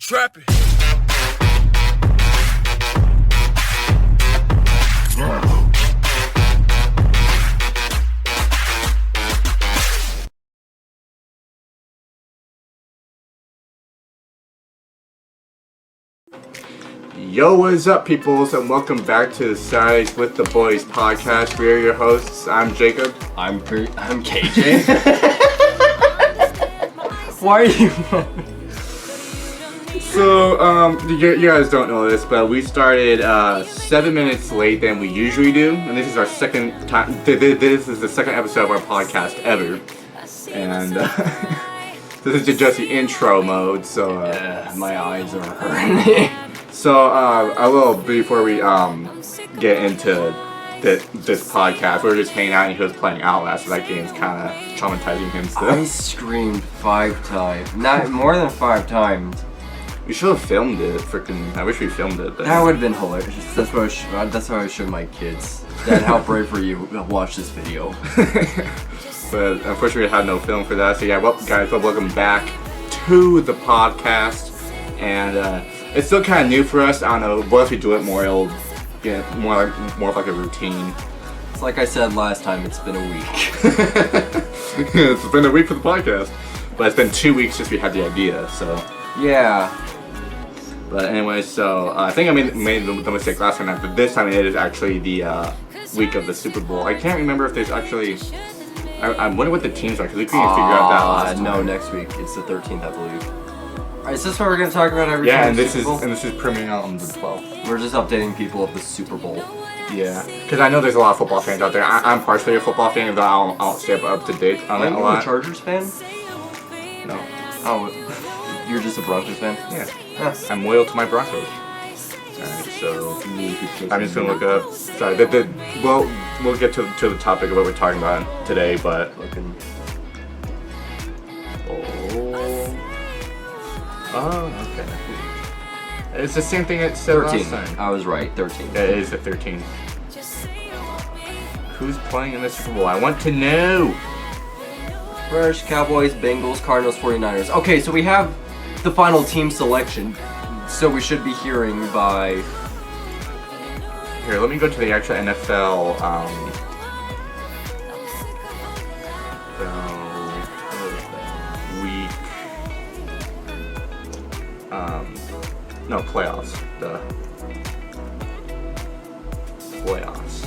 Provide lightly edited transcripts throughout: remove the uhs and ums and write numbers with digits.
Trapping. Yo, what's up, peoples, and welcome back to the Sides with the Boys podcast. We are your hosts. I'm Jacob. I'm KJ. Why are you? So, you guys don't know this, but we started 7 minutes late than we usually do, and this is our second time. This is the second episode of our podcast ever, and this is just the intro mode. So, my eyes are hurting. So, a little before we get into this podcast, we were just hanging out and he was playing Outlast, so that game's kind of traumatizing him still. I screamed 5 times. Not more than 5 times. We should have filmed it. I wish we filmed it. But That would have been hilarious. That's what I showed my kids. Dad, how brave for you to watch this video. But unfortunately, we had no film for that. So yeah, well, guys, welcome back to the podcast, and it's still kind of new for us. I don't know. What if we do it more? It'll get more of like a routine. It's like I said last time. It's been a week. It's been a week for the podcast, but it's been 2 weeks since we had the idea. So yeah. But anyway, so I think I made the mistake last time, but this time it is actually the week of the Super Bowl. I can't remember if there's actually. I wonder what the teams are, because we couldn't figure out that last time. No, next week. It's the 13th, I believe. Alright, is this what we're going to talk about every Yeah, time? and this is premiering out on the 12th. We're just updating people of the Super Bowl. Yeah, because I know there's a lot of football fans out there. I'm partially a football fan, but I don't stay up to date on it a lot. Are you a Chargers fan? No. Oh, you're just a Broncos fan? Yeah. Huh. I'm loyal to my Broncos. Alright, so I'm just gonna look up. Sorry, we'll get to the topic of what we're talking about today, but oh, okay. It's the same thing it said 13. last time. I was right, 13. Yeah, it is the 13. Who's playing in the Super Bowl? I want to know. First, Cowboys, Bengals, Cardinals, 49ers. Okay, so we have the final team selection. So we should be hearing by... Here, let me go to the actual NFL, week, no, playoffs, the playoffs.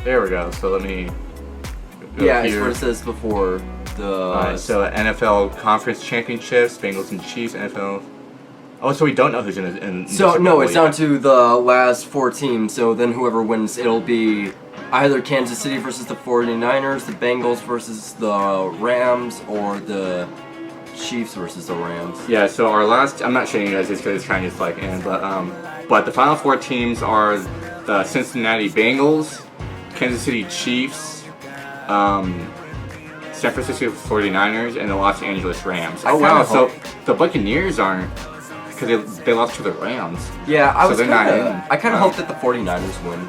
There we go, so let me go Yeah, here. it's what it says before the... Alright, so NFL Conference Championships, Bengals and Chiefs, NFL... Oh, so we don't know who's in the So, Super no, Bowl it's yet. down to the last 4 teams, so then whoever wins, it'll be either Kansas City versus the 49ers, the Bengals versus the Rams, or the Chiefs versus the Rams. Yeah, so our last, I'm not showing you guys this because it's kind of just like in, but the final 4 teams are the Cincinnati Bengals, Kansas City Chiefs, San Francisco 49ers, and the Los Angeles Rams. Oh wow, so the Buccaneers aren't, because they lost to the Rams. Yeah, I kind of hope that the 49ers win.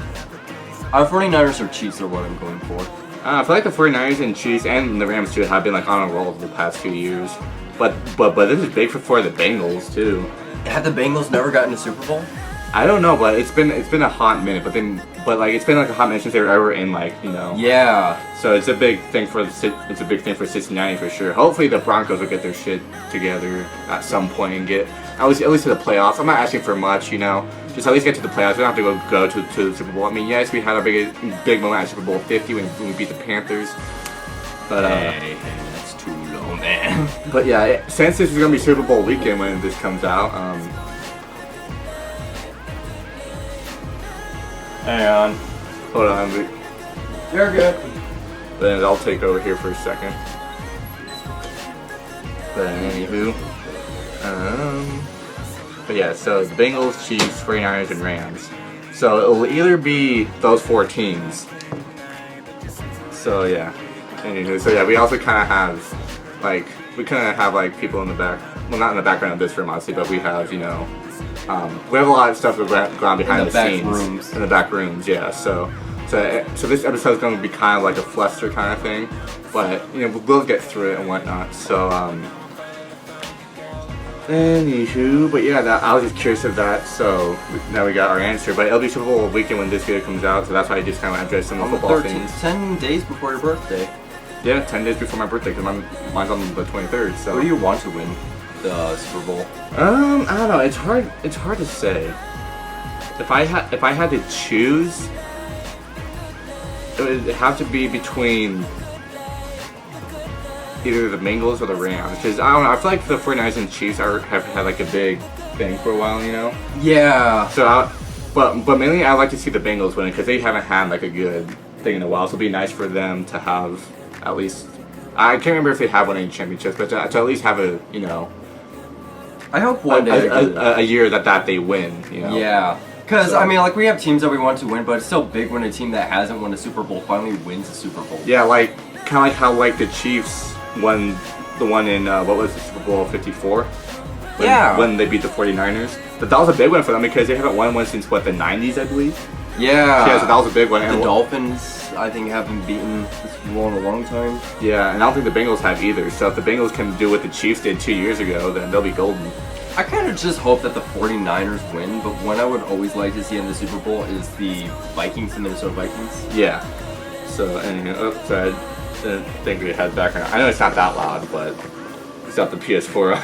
49ers or Chiefs are what I'm going for. I feel like the 49ers and Chiefs and the Rams too have been like on a roll the past few years. But this is big for the Bengals too. Have the Bengals never gotten a Super Bowl? I don't know, but it's been a hot minute. But it's been like a hot minute since they were ever in, like, you know. Yeah. So it's a big thing for Cincinnati for sure. Hopefully the Broncos will get their shit together at some point and get at least to the playoffs. I'm not asking for much, you know. Just at least get to the playoffs. We don't have to go to the Super Bowl. I mean, yes, we had a big moment at Super Bowl 50 when we beat the Panthers. But hey, that's too low, man. But yeah, since this is gonna be Super Bowl weekend when this comes out, hang on. hold on, You're good. then I'll take over here for a second. But anywho, but yeah, so the Bengals, Chiefs, 49ers, and Rams. So it'll either be those 4 teams. So yeah, anywho, so yeah, we also kind of have like people in the back. Well, not in the background of this room, obviously, but we have, you know, we have a lot of stuff going on behind the scenes. Rooms. In the back rooms, yeah. So this episode is going to be kind of like a fluster kind of thing, but you know we'll get through it and whatnot. So Anywho, but yeah, I was just curious of that, so now we got our answer. But it'll be Super Bowl weekend when this video comes out, so that's why I just kind of addressed some of the football things. 10 days before your birthday. Yeah, 10 days before my birthday, because mine's on the 23rd. So. Who do you want to win the Super Bowl? I don't know. It's hard to say. If I had to choose, it would have to be between either the Bengals or the Rams, because I don't know, I feel like the 49ers and Chiefs have had like a big thing for a while, you know? Yeah. So, but mainly I like to see the Bengals win because they haven't had like a good thing in a while, so it'd be nice for them to have at least, I can't remember if they have won any championships, but to at least have a, you know, I hope one day a year that they win, you know? Yeah. Because, I mean, like, we have teams that we want to win, but it's still big when a team that hasn't won a Super Bowl finally wins a Super Bowl. Yeah, like, kind of like how, like, the Chiefs won the one in, what was it, Super Bowl 54? When they beat the 49ers. But that was a big one for them because they haven't won one since, what, the 90s, I believe? Yeah. So that was a big one. The Dolphins, I think, haven't beaten the Super Bowl in a long time. Yeah, and I don't think the Bengals have either. So if the Bengals can do what the Chiefs did 2 years ago, then they'll be golden. I kind of just hope that the 49ers win, but one I would always like to see in the Super Bowl is the Vikings, the Minnesota Vikings. Yeah. So, anyway, sorry, I didn't think we had background. I know it's not that loud, but it's not the PS4.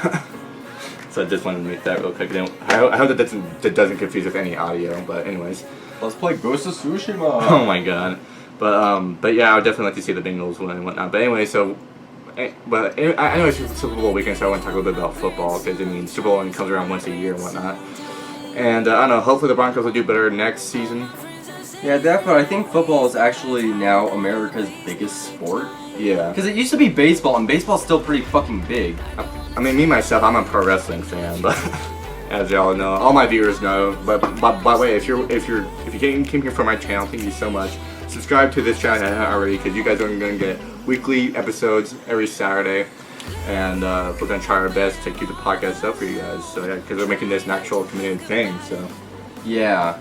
So I just wanted to make that real quick. I hope that doesn't confuse with any audio, but anyways. Let's play Ghost of Tsushima! Oh my god. But yeah, I would definitely like to see the Bengals win and whatnot. But anyway, but I know it's Super Bowl weekend, so I want to talk a little bit about football because I mean Super Bowl only comes around once a year and whatnot. And I don't know. Hopefully the Broncos will do better next season. Yeah, but I think football is actually now America's biggest sport. Yeah. Because it used to be baseball, and baseball's still pretty fucking big. I mean, me myself, I'm a pro wrestling fan, but as y'all know, all my viewers know. But by the way, if you came here from my channel, thank you so much. Subscribe to this channel if you haven't already, because you guys are going to get weekly episodes every Saturday, and we're going to try our best to keep the podcast up for you guys. So yeah, because we're making this an actual committed thing. So yeah.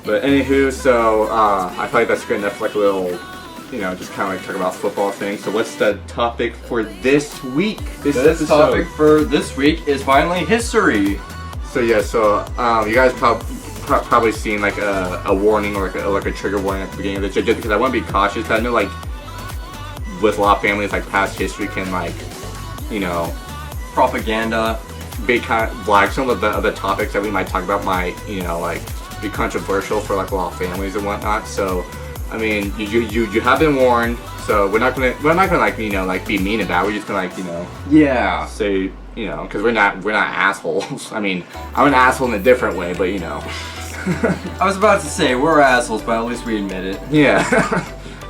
But anywho, so I feel like that's good enough for like a little, you know, just kind of like talk about football things. So what's the topic for this week? This topic for this week is finally history. So yeah, you guys probably seen like a warning or like a trigger warning at the beginning of this, just because I want to be cautious. Cause I know like with a lot of families, like past history can like, you know, propaganda, be kind of like some of the topics that we might talk about might, you know, like be controversial for like a lot of families and whatnot. So I mean, you have been warned. So we're not gonna like, you know, like be mean about it. We're just gonna like, you know, yeah, say, you know, because we're not assholes. I mean, I'm an asshole in a different way, but you know. I was about to say we're assholes, but at least we admit it. Yeah.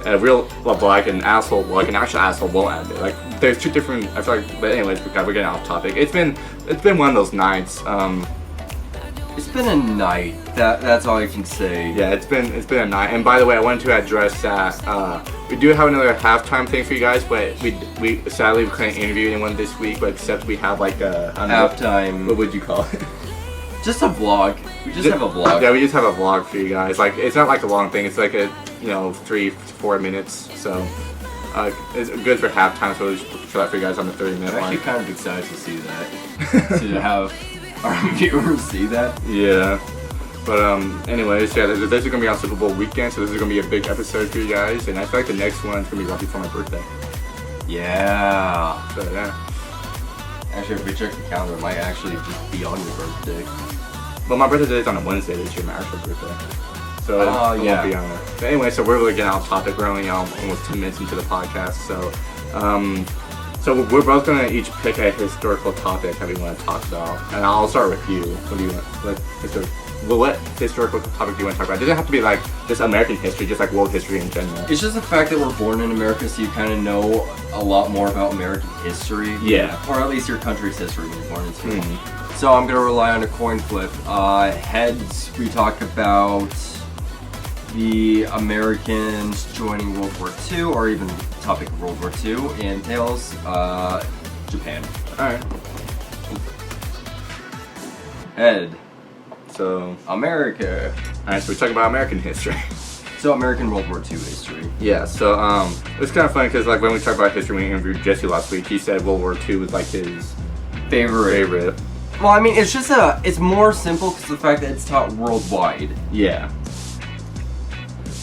A real like an asshole, like an actual asshole won't admit. Like there's two different. I feel like, but anyways, we're getting off topic. It's been one of those nights. It's been a night. That's all I can say. Yeah, it's been a night. And by the way, I wanted to address that we do have another halftime thing for you guys, but we sadly we couldn't interview anyone this week, but except we have like a halftime. What would you call it? Just a vlog. We just have a vlog. Yeah, we just have a vlog for you guys. Like it's not like a long thing. It's like a 3-4 minutes. So it's good for halftime. So we'll just show that for you guys on the 30-minute I'm actually kind of excited to see that. To have our viewers see that. Yeah. But anyways, yeah, this is gonna be on Super Bowl weekend, so this is gonna be a big episode for you guys, and I feel like the next one's gonna be right before my birthday. Yeah. So yeah. Actually, if we check the calendar, it might actually just be on your birthday. Well, my birthday is on a Wednesday this year, my actual birthday. So it won't be on it. But anyway, so we're really getting off topic. We're only almost 10 minutes into the podcast, so so we're both gonna each pick a historical topic that we want to talk about, and I'll start with you. What do you want? What historical topic do you want to talk about? It doesn't have to be like just American history, just like world history in general. It's just the fact that we're born in America, so you kind of know a lot more about American history. Yeah. Or at least your country's history when you're born into it. So I'm gonna rely on a coin flip. Heads, we talk about the Americans joining World War II, or even the topic of World War II, and tails, Japan. Alright. Head. So America. Alright, so we talk about American history. So American World War II history. Yeah, so it's kind of funny because like when we talked about history, when we interviewed Jesse last week, he said World War II was like his favorite. Well, I mean, it's more simple because of the fact that it's taught worldwide. Yeah.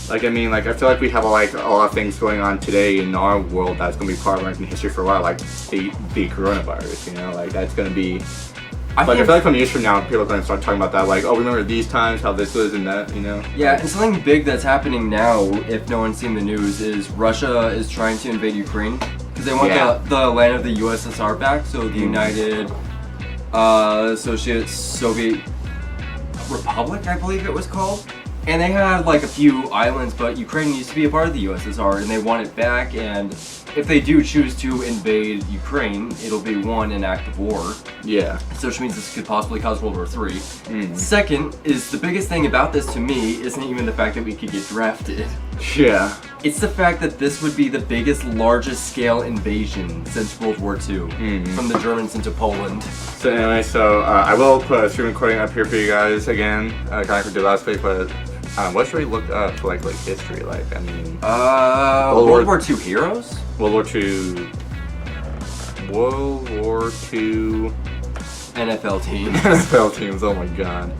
Like, I mean, like, I feel like we have a lot of things going on today in our world that's going to be part of American history for a while, like the coronavirus, you know, like, that's going to be, I feel like from years from now, people are going to start talking about that, like, oh, remember these times, how this was and that, you know? Yeah, and something big that's happening now, if no one's seen the news, is Russia is trying to invade Ukraine, because they want the land of the USSR back, so the United Associate Soviet Republic, I believe it was called. And they had like a few islands, but Ukraine used to be a part of the USSR, and they want it back. And if they do choose to invade Ukraine, it'll be an act of war. Yeah. So which means this could possibly cause World War III. Second is the biggest thing about this to me isn't even the fact that we could get drafted. Yeah. It's the fact that this would be the biggest, largest scale invasion since World War II from the Germans into Poland. So anyway, I will put a screen recording up here for you guys again, kind of did last week, but what should we look up for like history? Like, I mean, World War II heroes? World War II NFL teams. NFL teams, oh my god.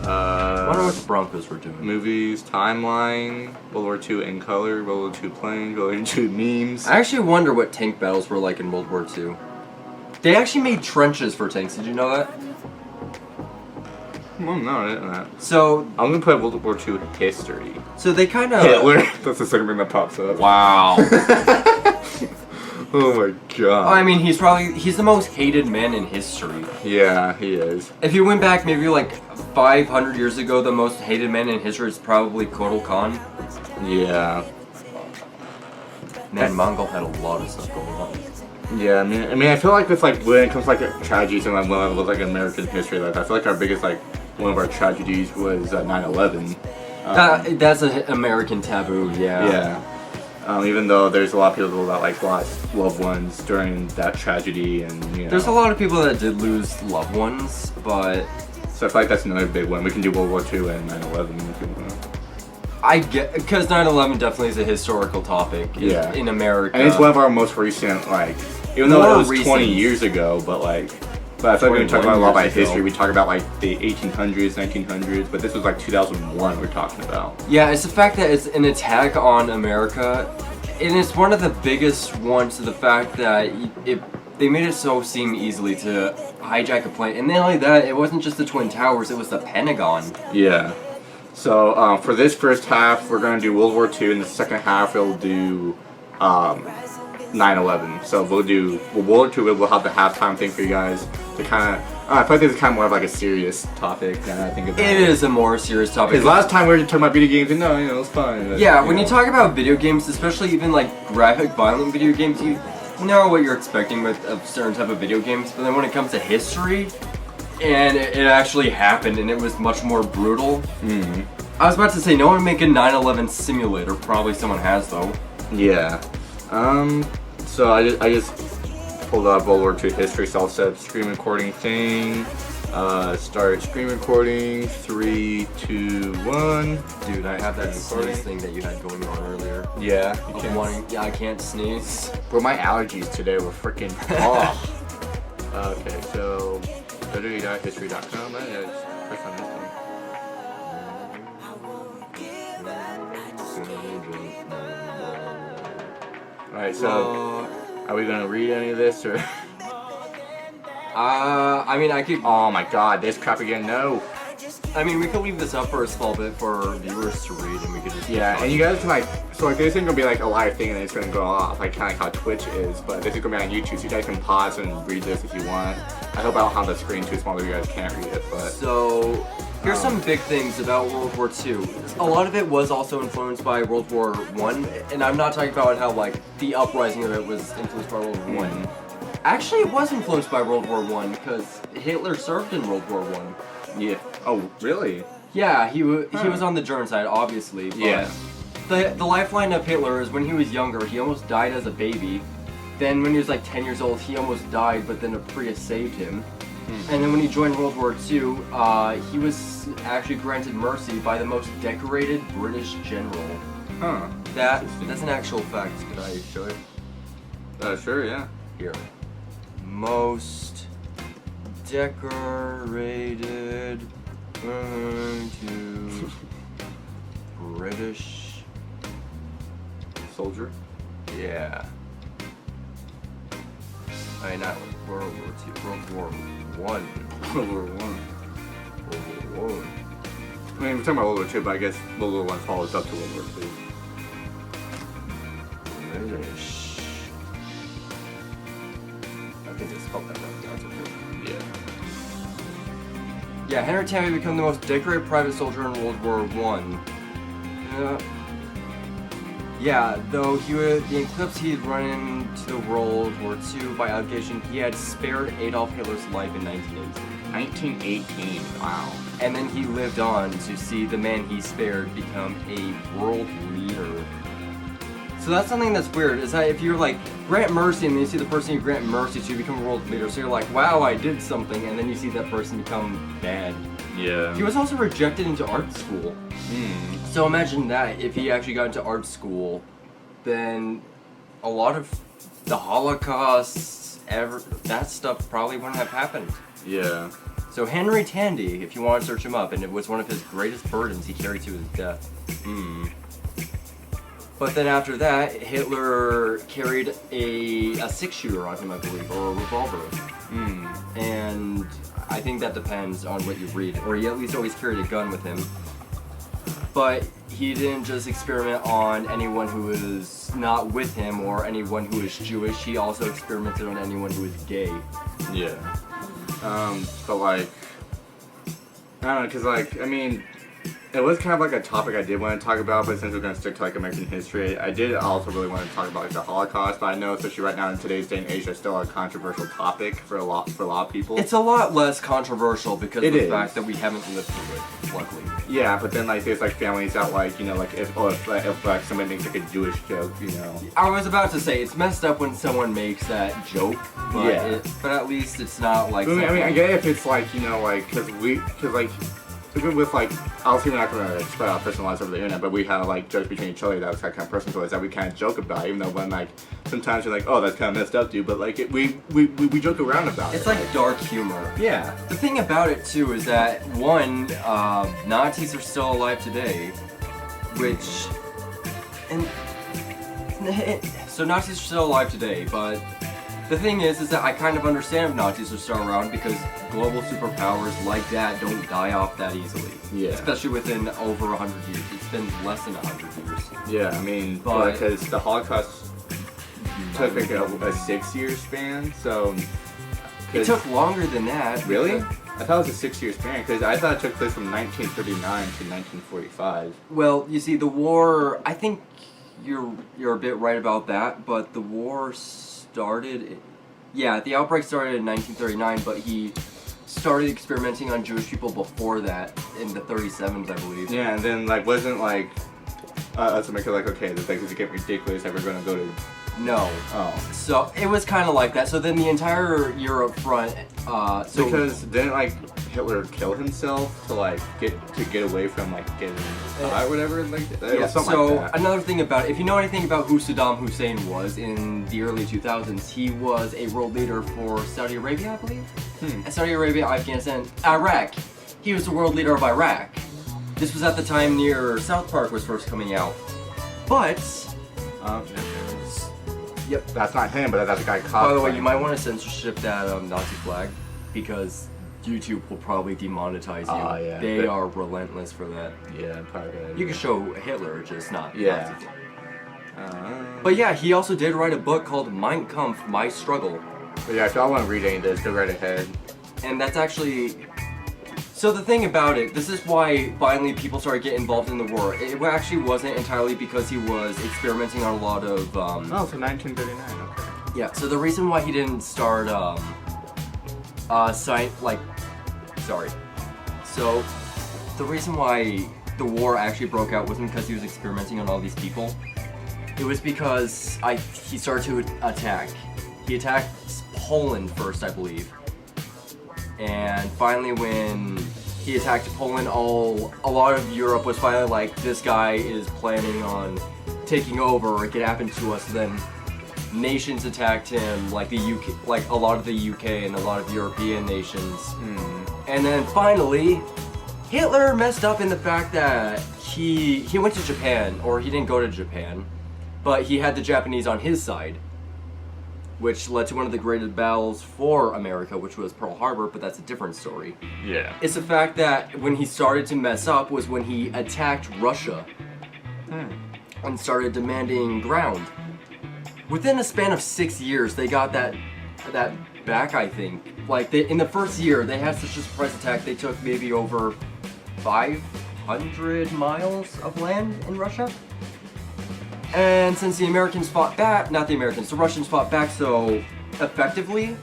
I wonder what the Broncos were doing. Movies, timeline, World War II in color, World War II planes, World War II memes. I actually wonder what tank battles were like in World War II. They actually made trenches for tanks, did you know that? Well, no, I didn't know that. So, I'm gonna put World War II history. So they kind of... Hitler, that's the second thing that pops up. Wow. Oh my god. I mean, he's the most hated man in history. Yeah, he is. If you went back maybe like 500 years ago, the most hated man in history is probably Kublai Khan. Yeah. Man, Mongol had a lot of stuff going on. Yeah, I mean, I feel like with like when it comes to like tragedies and like when it was like American history, like I feel like our biggest like one of our tragedies was 9/11. That's an American taboo, yeah. Yeah. Even though there's a lot of people that like lost loved ones during that tragedy, and you know. There's a lot of people that did lose loved ones, but. So I feel like that's another big one. We can do World War II and 9/11 if you want. I get, because 9/11 definitely is a historical topic in America. And it's one of our most recent, like, even though it was 20 years ago, but I feel like when we talk about a lot about history, we talk about like the 1800s, 1900s, but this was like 2001 we're talking about. Yeah, it's the fact that it's an attack on America, and it's one of the biggest ones to the fact that they made it so seem easily to hijack a plane. And not only that, it wasn't just the Twin Towers, it was the Pentagon. Yeah. So for this first half, we're going to do World War II, and the second half we'll do 9/11. So we'll do World War II. We'll have the halftime thing for you guys to kind of. I feel like this is kind of more of like a serious topic than I think about. It is a more serious topic. Because last time we were talking about video games, and no, you know, it's fine. But, yeah, when you talk about video games, especially even like graphic, violent video games, you know what you're expecting with a certain type of video games. But then when it comes to history, and it actually happened, and it was much more brutal. I was about to say, no one make a 9/11 simulator. Probably someone has though. Yeah. So I just pulled up World War II history. So I'll set up screen recording thing. Start screen recording. 3, 2, 1. Dude, I have that sneeze thing that you had going on earlier. Yeah. Yeah, I can't sneeze. Bro, my allergies today were freaking off. Okay, so www.history.com. Click on this one. Alright, so are we gonna read any of this or? I mean, I could. Oh my god, this crap again, no! I mean, we could leave this up for a small bit for viewers to read, and we could just. Yeah, and you guys can like, so like this isn't gonna be like a live thing and it's gonna go off, like kind of like how Twitch is, but this is gonna be on YouTube, so you guys can pause and read this if you want. I hope I don't have the screen too small that you guys can't read it, but. So, here's some big things about World War II. A lot of it was also influenced by World War I, and I'm not talking about how like the uprising of it was influenced by World War I. Actually, it was influenced by World War I because Hitler served in World War I. Yeah. Oh, really? Yeah, he was on the German side, obviously. But yeah. The lifeline of Hitler is when he was younger, he almost died as a baby. Then when he was like 10 years old, he almost died, but then a Prius saved him. And then when he joined World War II, he was actually granted mercy by the most decorated British general. Huh. That's an actual fact. Could I show it? Sure, yeah. Here. Most decorated to British Soldier. Yeah. I mean, not World War II, World War One. World War One. World War One. I mean, we're talking about World War II, but I guess World War One follows up to World War II. British. I think they spelled that right. That's okay. Yeah. Yeah, Henry Tammy became the most decorated private soldier in World War One. Yeah, though the eclipse he had run into World War II by allegation, he had spared Adolf Hitler's life in 1918. 1918. Wow. And then he lived on to see the man he spared become a world leader. So that's something that's weird, is that if you're like, grant mercy, and then you see the person you grant mercy to become a world leader, so you're like, wow, I did something, and then you see that person become bad. Yeah. He was also rejected into art school. So imagine that, if he actually got into art school, then a lot of the Holocaust, that stuff probably wouldn't have happened. Yeah. So Henry Tandy, if you want to search him up, and it was one of his greatest burdens he carried to his death. But then after that, Hitler carried a 6-shooter on him, I believe, or a revolver. And I think that depends on what you read, or he at least always carried a gun with him. But he didn't just experiment on anyone who was not with him or anyone who was Jewish. He also experimented on anyone who was gay. Yeah. But like, I don't know, cause like, I mean, it was kind of like a topic I did want to talk about, but since we're going to stick to like American history, I did also really want to talk about like the Holocaust. But I know, especially right now in today's day and age, it's still a controversial topic for a lot of people. It's a lot less controversial because of the is. fact that we haven't lived through it, luckily. Yeah, but then like there's like families that like, you know, like if like somebody makes like a Jewish joke, you know. I was about to say it's messed up when someone makes that joke, but Yeah. but at least it's not like. I mean, I get if it's like, you know, like cause like even with like, obviously we're not gonna like, spread out personal lives over the internet, but we have like jokes between each other that was kind of personal to us that we kind of joke about, even though when like sometimes you're like, oh, that's kind of messed up, dude, but like we joke around about it. It's like dark humor. Yeah. The thing about it too is that one, Nazis are still alive today, which, so Nazis are still alive today, but the thing is that I kind of understand if Nazis are still around because global superpowers like that don't die off that easily. Yeah. Especially within over 100 years. It's been less than 100 years. Yeah, I mean, But- because the Holocaust took like a 6-year span, so. It took longer than that. Really? because- I thought it was a 6-year span because I thought it took place from 1939 to 1945. Well, you see, the war, I think you're a bit right about that, but the war started, the outbreak started in 1939, but he started experimenting on Jewish people before that, in the 37s, I believe. Yeah, and then like wasn't like us America like, okay, the things are getting ridiculous that we're gonna go to. No. Oh. So, it was kind of like that. So then the entire Europe front, so... Because didn't like Hitler kill himself to like get away from like getting shot or whatever, like it was something so like that. another thing about, if you know anything about who Saddam Hussein was in the early 2000s, he was a world leader for Saudi Arabia, I believe? Saudi Arabia, Afghanistan, Iraq. He was the world leader of Iraq. This was at the time near South Park was first coming out. But, yep. That's not him, but that's a guy caught. By the way, you might want to censorship that Nazi flag because YouTube will probably demonetize you. Oh, yeah. They are relentless for that. Yeah, probably. You can show Hitler, just not Yeah. Nazi flag. But yeah, he also did write a book called Mein Kampf, My Struggle. But yeah, if y'all want to read any of this, go right ahead. And that's actually... So the thing about it, this is why finally people started getting involved in the war. It actually wasn't entirely because he was experimenting on a lot of... Oh, so 1939, okay. Yeah, so the reason why he didn't start, So, the reason why the war actually broke out wasn't because he was experimenting on all these people. It was because he started to attack. He attacked Poland first, I believe. And finally when he attacked Poland, a lot of Europe was finally like, this guy is planning on taking over, it could happen to us. Then nations attacked him, like the UK, like a lot of the UK and a lot of European nations. And then finally, Hitler messed up in the fact that he went to Japan, or he didn't go to Japan, but he had the Japanese on his side, which led to one of the greatest battles for America, which was Pearl Harbor, but that's a different story. Yeah. It's the fact that when he started to mess up was when he attacked Russia and started demanding ground. Within a span of 6 years, they got that back, I think. Like, in the first year, they had such a surprise attack, they took maybe over 500 miles of land in Russia. And since the Americans fought back, not the Americans, the Russians fought back so effectively,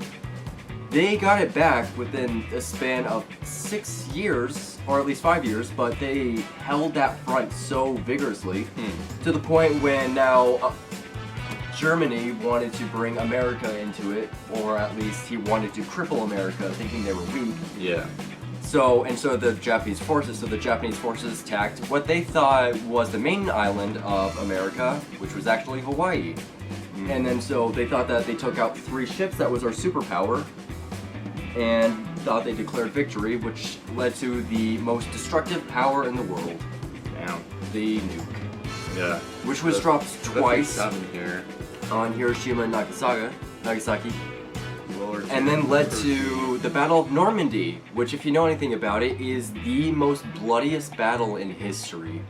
they got it back within a span of 6 years, or at least 5 years, but they held that front so vigorously to the point when now Germany wanted to bring America into it, or at least he wanted to cripple America, thinking they were weak. Yeah. So the Japanese forces, attacked what they thought was the main island of America, which was actually Hawaii. And then so they thought that they took out 3 ships, that was our superpower, and thought they declared victory, which led to the most destructive power in the world. Damn. The nuke. Yeah. Which was dropped twice Here. on Hiroshima and Nagasaki. Lord. And then led to the Battle of Normandy, which, if you know anything about it, is the most bloodiest battle in history.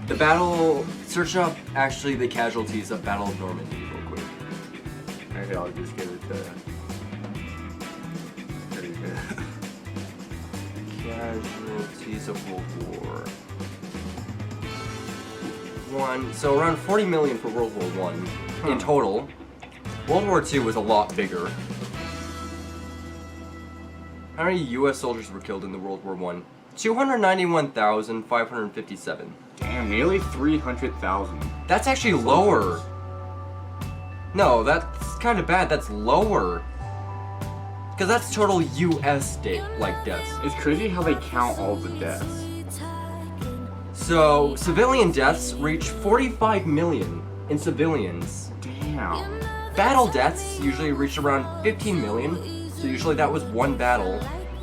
The battle, search up actually the casualties of Battle of Normandy real quick. Maybe I'll just give it to... Pretty good. Casualties of World War One. So around 40 million for World War One in total. World War II was a lot bigger. How many U.S. soldiers were killed in the World War One? 291,557. Damn, nearly 300,000. That's actually lower. No, that's kind of bad. That's lower. Because that's total U.S. deaths. It's crazy how they count all the deaths. So, civilian deaths reach 45 million in civilians. Damn. Battle deaths usually reach around 15 million, so usually that was one battle.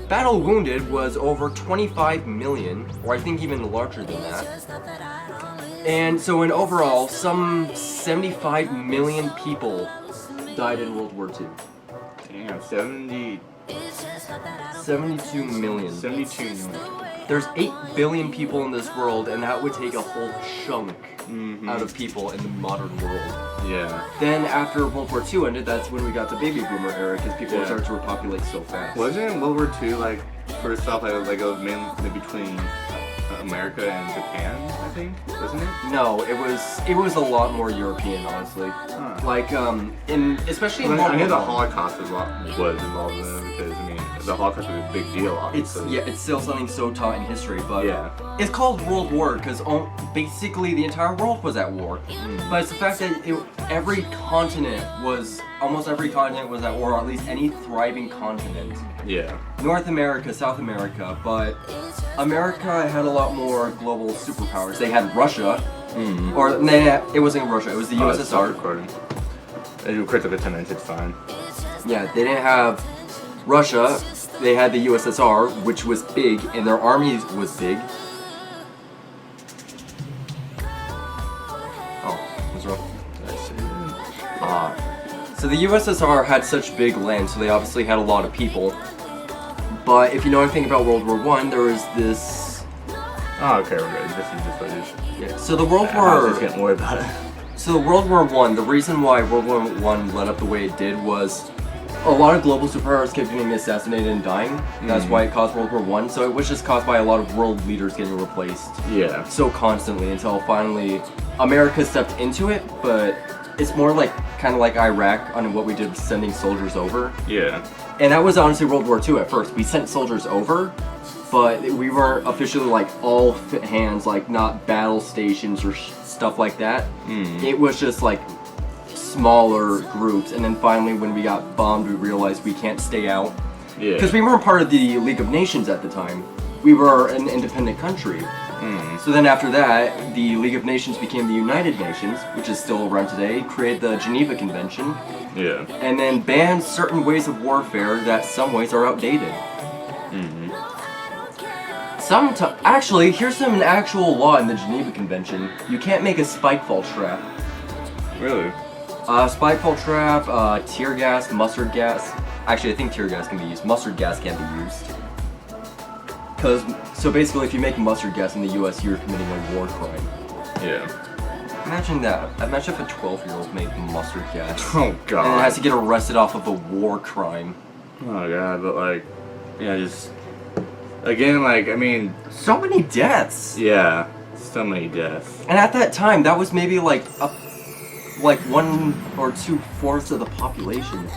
Battle wounded was over 25 million, or I think even larger than that. And so in overall, some 75 million people died in World War II. Damn, 72 million. 72 million. There's 8 billion people in this world, and that would take a whole chunk out of people in the modern world. Yeah. Then after World War II ended, that's when we got the baby boomer era, because people started to repopulate so fast. Wasn't World War II like first off like it was mainly between America and Japan, I think, wasn't it? No, it was a lot more European, honestly. Huh. Like especially in Well, World I knew War the I. Holocaust was involved in it because I mean the Holocaust was a big deal, obviously. It's still something so taught in history, but Yeah. it's called World War because basically the entire world was at war. But it's the fact that almost every continent was at war, or at least any thriving continent. Yeah. North America, South America, but America had a lot more global superpowers. They had Russia, or it wasn't Russia, it was the USSR. Recording. Of course, if attendance, it's fine. Yeah, they didn't have Russia, they had the USSR, which was big, and their army was big. Oh, what's wrong? So the USSR had such big land, so they obviously had a lot of people. But if you know anything about World War I, there was this... Oh, okay, we're good. This is just what it is. Yeah, so the World I was War... just getting worried about it. So World War I, the reason why World War I led up the way it did was a lot of global superpowers kept getting assassinated and dying. That's why it caused World War I. So it was just caused by a lot of world leaders getting replaced. Yeah. So constantly until finally America stepped into it, but it's more like kind of like Iraq on what we did with sending soldiers over. Yeah. And that was honestly World War II at first. We sent soldiers over, but we weren't officially like all hands, like not battle stations or stuff like that. It was just like smaller groups, and then finally when we got bombed we realized we can't stay out. Yeah. Because we weren't part of the League of Nations at the time. We were an independent country. So then after that, the League of Nations became the United Nations, which is still around today, created the Geneva Convention, Yeah. and then banned certain ways of warfare that some ways are outdated. Actually, here's some actual law in the Geneva Convention. You can't make a spikeball trap. Really? Spikeball trap, tear gas, mustard gas. Actually, I think tear gas can be used. Mustard gas can't be used. So basically, if you make mustard gas in the U.S., you're committing a war crime. Yeah. Imagine that. Imagine if a 12-year-old made mustard gas. Oh god. And has to get arrested off of a war crime. Oh god, but like, yeah, just again, like, I mean, So many deaths. yeah, so many deaths. And at that time, that was maybe like 1 or 2/4 of the population.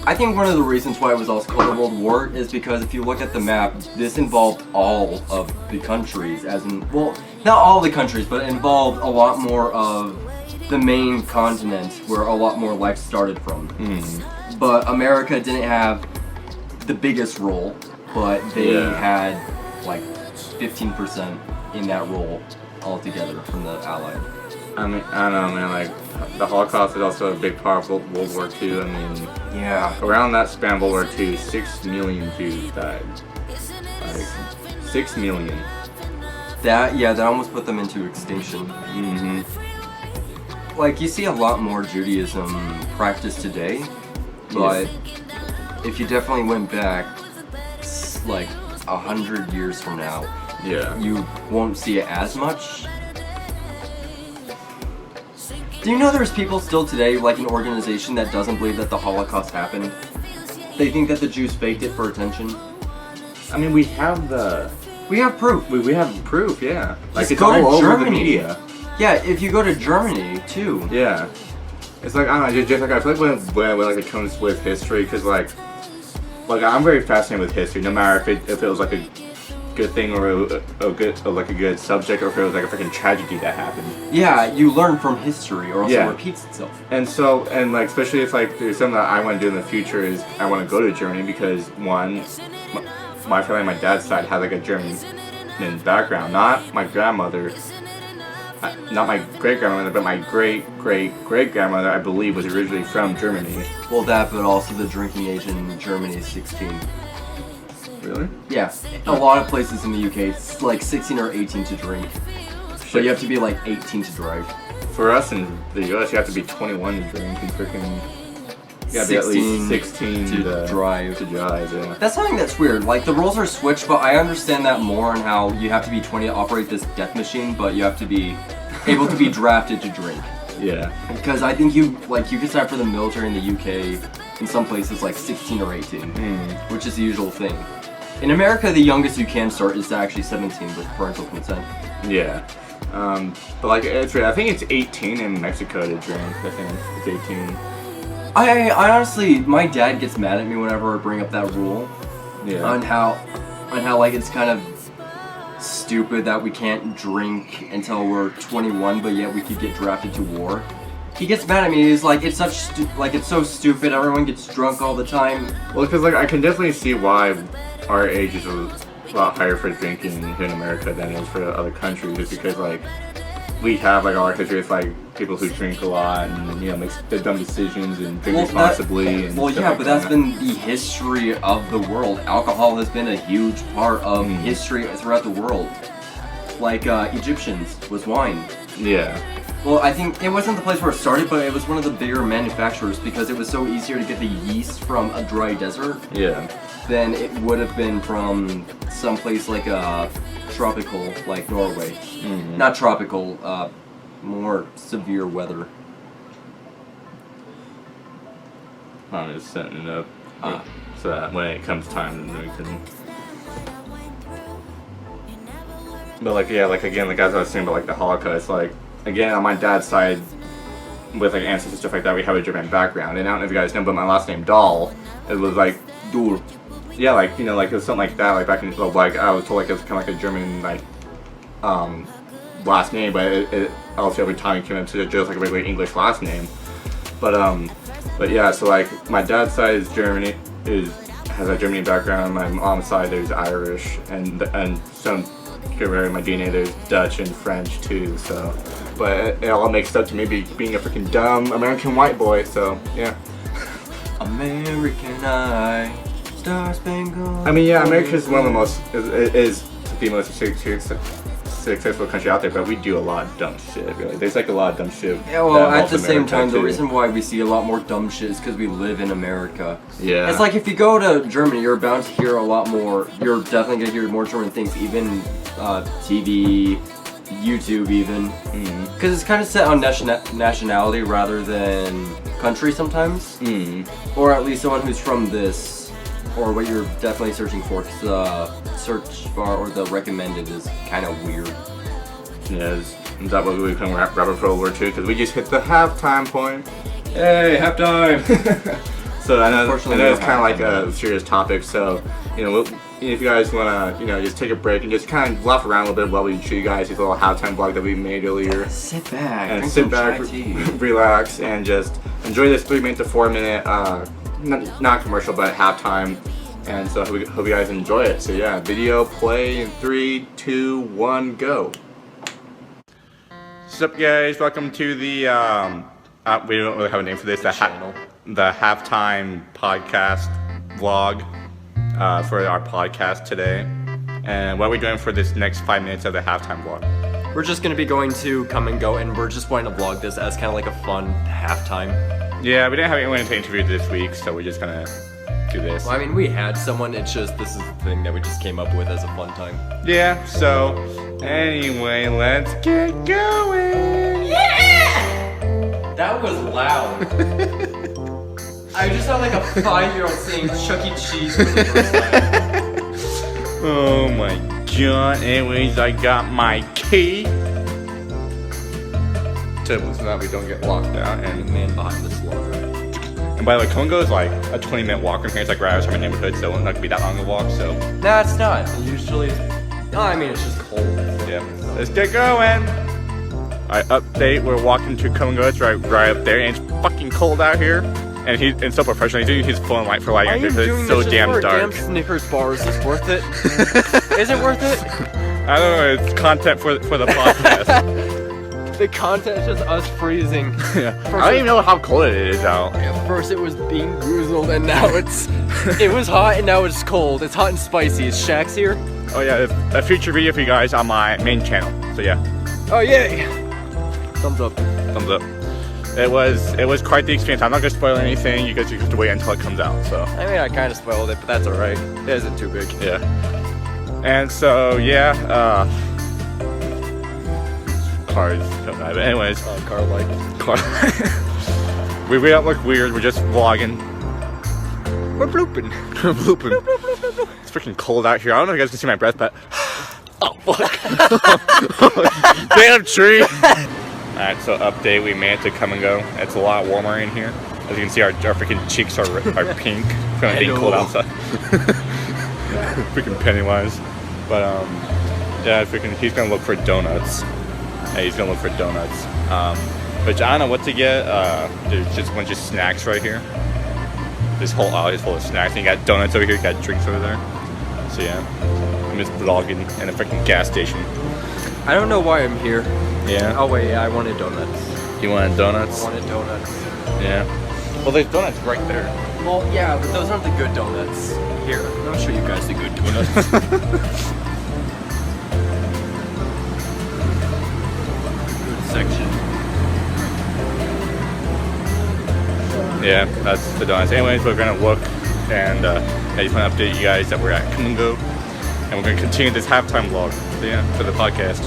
I think one of the reasons why it was also called a World War is because if you look at the map, this involved all of the countries, as in, well, not all the countries, but it involved a lot more of the main continent where a lot more life started from. But America didn't have the biggest role, but they had like 15% in that role altogether from the Allied. I mean, I don't know, man, like, the Holocaust is also a big part of World War II. I mean, Yeah. around that span of World War II, 6 million Jews died. Like, 6 million. That almost put them into extinction. Like, you see a lot more Judaism practiced today, but if you definitely went back, like, 100 years from now, Yeah. you won't see it as much. Do you know there's people still today, like an organization that doesn't believe that the Holocaust happened? They think that the Jews faked it for attention. I mean, we have We have proof. we have proof, yeah. Like, Just it's go all to over the Germany. media. Yeah, if you go to Germany, too. Yeah. It's like, I don't know, just like, I feel like when like, it comes with history, because, like, I'm very fascinated with history, no matter if it was, like, a good thing or a good subject, or if it was like a freaking tragedy that happened. Yeah, you learn from history, or else Yeah. it repeats itself. And so, and like, especially if like there's something that I want to do in the future is I want to go to Germany because one, my family, my dad's side has like a German background. Not my grandmother, not my great grandmother, but my great grandmother, I believe, was originally from Germany. Well, that, but also the drinking age in Germany is 16. Really? Yeah, a lot of places in the UK, it's like 16 or 18 to drink. But you have to be like 18 to drive. For us in the US, you have to be 21 to drink and freaking. You gotta be at least 16 to drive. To drive, yeah. That's something that's weird. Like, the rules are switched, but I understand that more and how you have to be 20 to operate this death machine, but you have to be able to be drafted to drink. Yeah. Because I think you can sign up for the military in the UK, in some places like 16 or 18, which is the usual thing. In America, the youngest you can start is actually 17 with parental consent. Yeah. But like, it's I think it's 18 in Mexico to drink. I think it's 18. I honestly, my dad gets mad at me whenever I bring up that rule. Yeah. On how like it's kind of stupid that we can't drink until we're 21, but yet we could get drafted to war. He gets mad at me. He's like, it's it's so stupid. Everyone gets drunk all the time. Well, because like I can definitely see why our age is a lot higher for drinking here in America than it is for other countries, just because like we have like our history with like people who drink a lot and make the dumb decisions and drink responsibly. Well, yeah, like but that's been the history of the world. Alcohol has been a huge part of history throughout the world. Like Egyptians was wine. Yeah. Well, I think it wasn't the place where it started, but it was one of the bigger manufacturers because it was so easier to get the yeast from a dry desert. Yeah. Than it would have been from someplace like tropical, like Norway. Not tropical, more severe weather. I'm just setting it up so that when it comes time, then we can. But like, yeah, like again, like as I was saying about like the Holocaust, like again on my dad's side, with like ancestors and stuff like that, we have a German background, and I don't know if you guys know, but my last name Doll, it was like Dur. Yeah, like like it was something like that. Like back in like I was told like it was kind of like a German like last name, but it also every time it came up to just like a regular English last name. But yeah, so like my dad's side is has a German background. My mom's side there's Irish and some remember in my DNA there's Dutch and French too. So, but it all makes up to me being a freaking dumb American white boy. So yeah. American Eye, Star Spangled. I mean, yeah, America is one of the most is the most successful country out there, but we do a lot of dumb shit. Really, there's like a lot of dumb shit. Yeah, well, at the same America, time, the too. reason why we see a lot more dumb shit is because we live in America. Yeah. It's like if you go to Germany, you're bound to hear a lot more. You're definitely gonna hear more German things, even TV, YouTube, even. Because it's kind of set on nationality rather than country sometimes. Or at least someone who's from this, or what you're definitely searching for. Because the search bar or the recommended is kind of weird. Yeah, is that what we can wrap up for World War II? Because we just hit the halftime point. Hey, halftime! So I know it's kind of like a serious topic. So if you guys want to just take a break and just kind of laugh around a little bit while we show you guys this little halftime vlog that we made earlier. Sit back, and sit back, relax, and just enjoy this 3 to 4 minute not commercial but halftime. And so hope you guys enjoy it. So yeah, video play in 3, 2, 1, go. What's up, guys? Welcome to the we don't really have a name for this. The halftime podcast vlog for our podcast today. And what are we doing for this next 5 minutes of the halftime vlog? We're just gonna be going to Come and Go, and we're just wanting to vlog this as kind of like a fun halftime. Yeah, we didn't have anyone to interview this week, so we're just gonna do this. Well, I mean, we had someone. It's just this is the thing that we just came up with as a fun time. Yeah. So anyway, let's get going. Yeah! That was loud. I just sound like a 5-year-old saying Chuck E. Cheese for the first time. Oh my god. Anyways, I got my key. So that we don't get locked out. And man behind this log. And by the way, Come and Go is like a 20-minute walk from here. It's like right outside my neighborhood, so it's not gonna be that long a walk. So. Nah, it's not. Usually, I mean, it's just cold. Yeah. Let's get going. Alright, update. We're walking to Come and Go. It's right up there, and it's fucking cold out here. And he's so professional. He's using his phone light for lighting because it's so damn dark. Damn Snickers bars is worth it. Is it worth it? I don't know. It's content for the podcast. The content is just us freezing. Yeah. I don't even know how cold it is out. First it was being goozled, and now it was hot, and now it's cold. It's hot and spicy. Is Shaq's here? Oh yeah, a future video for you guys on my main channel. So yeah. Oh yay! Thumbs up. Thumbs up. It was quite the experience. I'm not gonna spoil anything. You guys have to wait until it comes out. So. I mean, I kind of spoiled it, but that's all right. It isn't too big. Yeah. And so yeah. Cars coming out. But anyways. Car light. We don't look weird. We're just vlogging. We're blooping. We're blooping. It's freaking cold out here. I don't know if you guys can see my breath, but oh fuck! Damn tree. Alright, so update. We made it to Come and Go. It's a lot warmer in here. As you can see, our freaking cheeks are pink from being cold outside. Freaking Pennywise. But yeah, he's gonna look for donuts. Yeah, he's gonna look for donuts. But I don't know what to get. There's just a bunch of snacks right here. This whole aisle is full of snacks. And you got donuts over here, you got drinks over there. So yeah, I'm just vlogging in a freaking gas station. I don't know why I'm here. Yeah. Oh wait, yeah, I wanted donuts. You wanted donuts? I wanted donuts. Yeah. Well, there's donuts right there. Well, yeah, but those aren't the good donuts. Here, I'll show you guys the good donuts. Good section. Yeah, that's the donuts. Anyways, we're gonna look, and I just want to update you guys that we're at Come and Go, and we're gonna continue this halftime vlog. So yeah, for the podcast.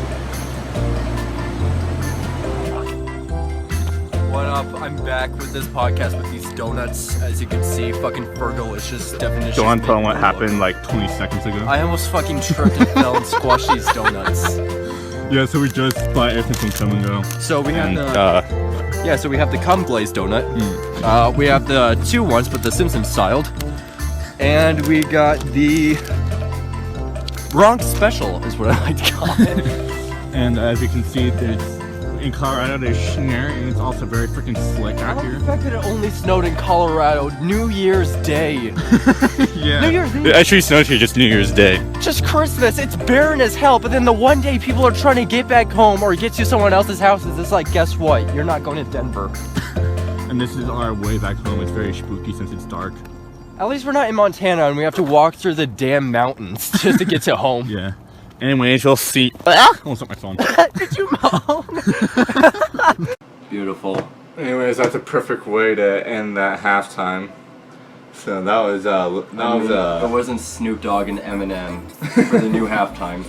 What up? I'm back with this podcast with these donuts. As you can see, fucking Fergalicious definition. Don't tell them what happened like 20 seconds ago. I almost fucking tripped and fell and squashed these donuts. Yeah, so we just bought everything from Come and Go. So we have so we have the cum glazed donut. We have the 2 ones, but the Simpsons styled. And we got the Bronx Special, is what I like to call it. And as you can see, there's in Colorado there's schnee, and it's also very freaking slick out I here. love the fact that it only snowed in Colorado New Year's Day. Yeah. New Year's Eve. It actually snowed here just New Year's Day. Just Christmas, it's barren as hell, but then the one day people are trying to get back home or get to someone else's houses, it's like, guess what? You're not going to Denver. And this is our way back home. It's very spooky since it's dark. At least we're not in Montana and we have to walk through the damn mountains just to get to home. Yeah. Anyways, we'll see. Almost up my phone. Did you moan? Beautiful. Anyways, that's a perfect way to end that halftime. So that was It wasn't Snoop Dogg and Eminem for the new halftime.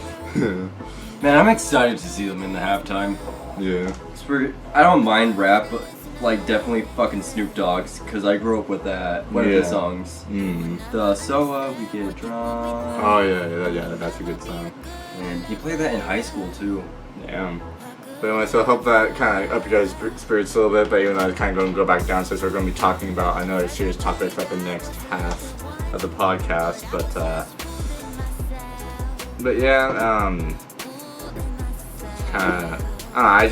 Man, I'm excited to see them in the halftime. Yeah. I don't mind rap, but like definitely fucking Snoop Dogg's, because I grew up with that. One of the songs. The So We Get Drunk. Oh yeah, that's a good song. And he played that in high school too. Yeah. But anyway, so I hope that kind of up you guys' spirits a little bit, but even though it's kind of going to go back down, since we're going to be talking about another serious topic about the next half of the podcast, but yeah, kind of, I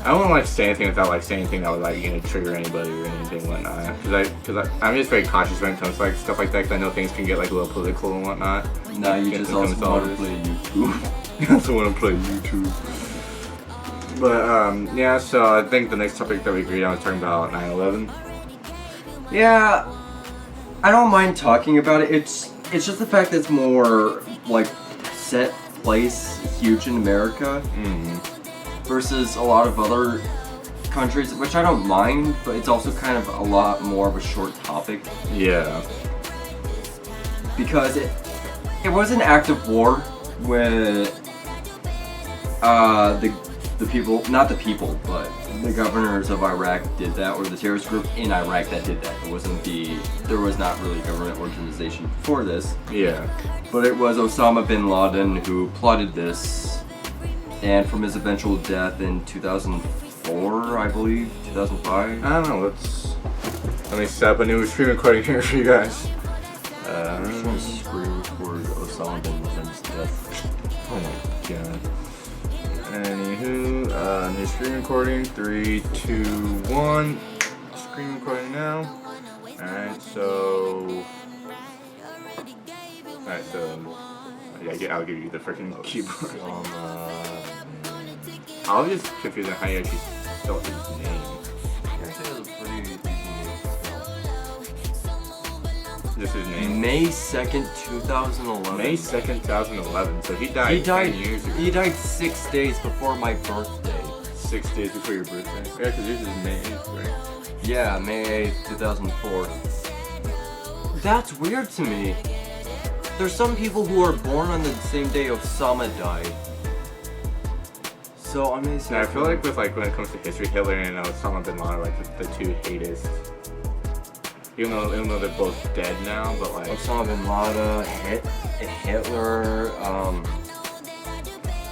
don't want to like say anything without like saying anything that would like trigger anybody or anything whatnot, because I'm just very cautious when it comes to like stuff like that, because I know things can get like a little political and whatnot. Nah, you just also want to play YouTube. You also want to play YouTube. But yeah, so I think the next topic that we agreed on was talking about 9/11. Yeah, I don't mind talking about it. It's just the fact that it's more like set place, huge in America, versus a lot of other countries, which I don't mind, but it's also kind of a lot more of a short topic. Yeah. Because it was an act of war with the people, not the people, but the governors of Iraq did that, or the terrorist group in Iraq that did that. There was not really a government organization for this. Yeah. But it was Osama bin Laden who plotted this, and from his eventual death in 2004, I believe, 2005. I don't know, let me set up a new screen recording here for you guys. I'm just gonna screen record Osama bin Laden's death. Oh my god. Anywho, new screen recording, 3, 2, 1. Screen recording now. Alright, so yeah, I'll give you the freaking keyboard. I was just confused on how you actually spelled his name. This is his name. May 2nd, 2011. May 2nd, 2011. So he died 10 years ago. He died 6 days before my birthday. 6 days before your birthday? Yeah, because yours is May 8th, right? Yeah, May 8th, 2004. That's weird to me. There's some people who are born on the same day Osama died. So I'm gonna say. I feel like with when it comes to history, Hitler and Osama bin Laden are like the two hatest. Even though they're both dead now, but like Osama bin Laden, Hitler.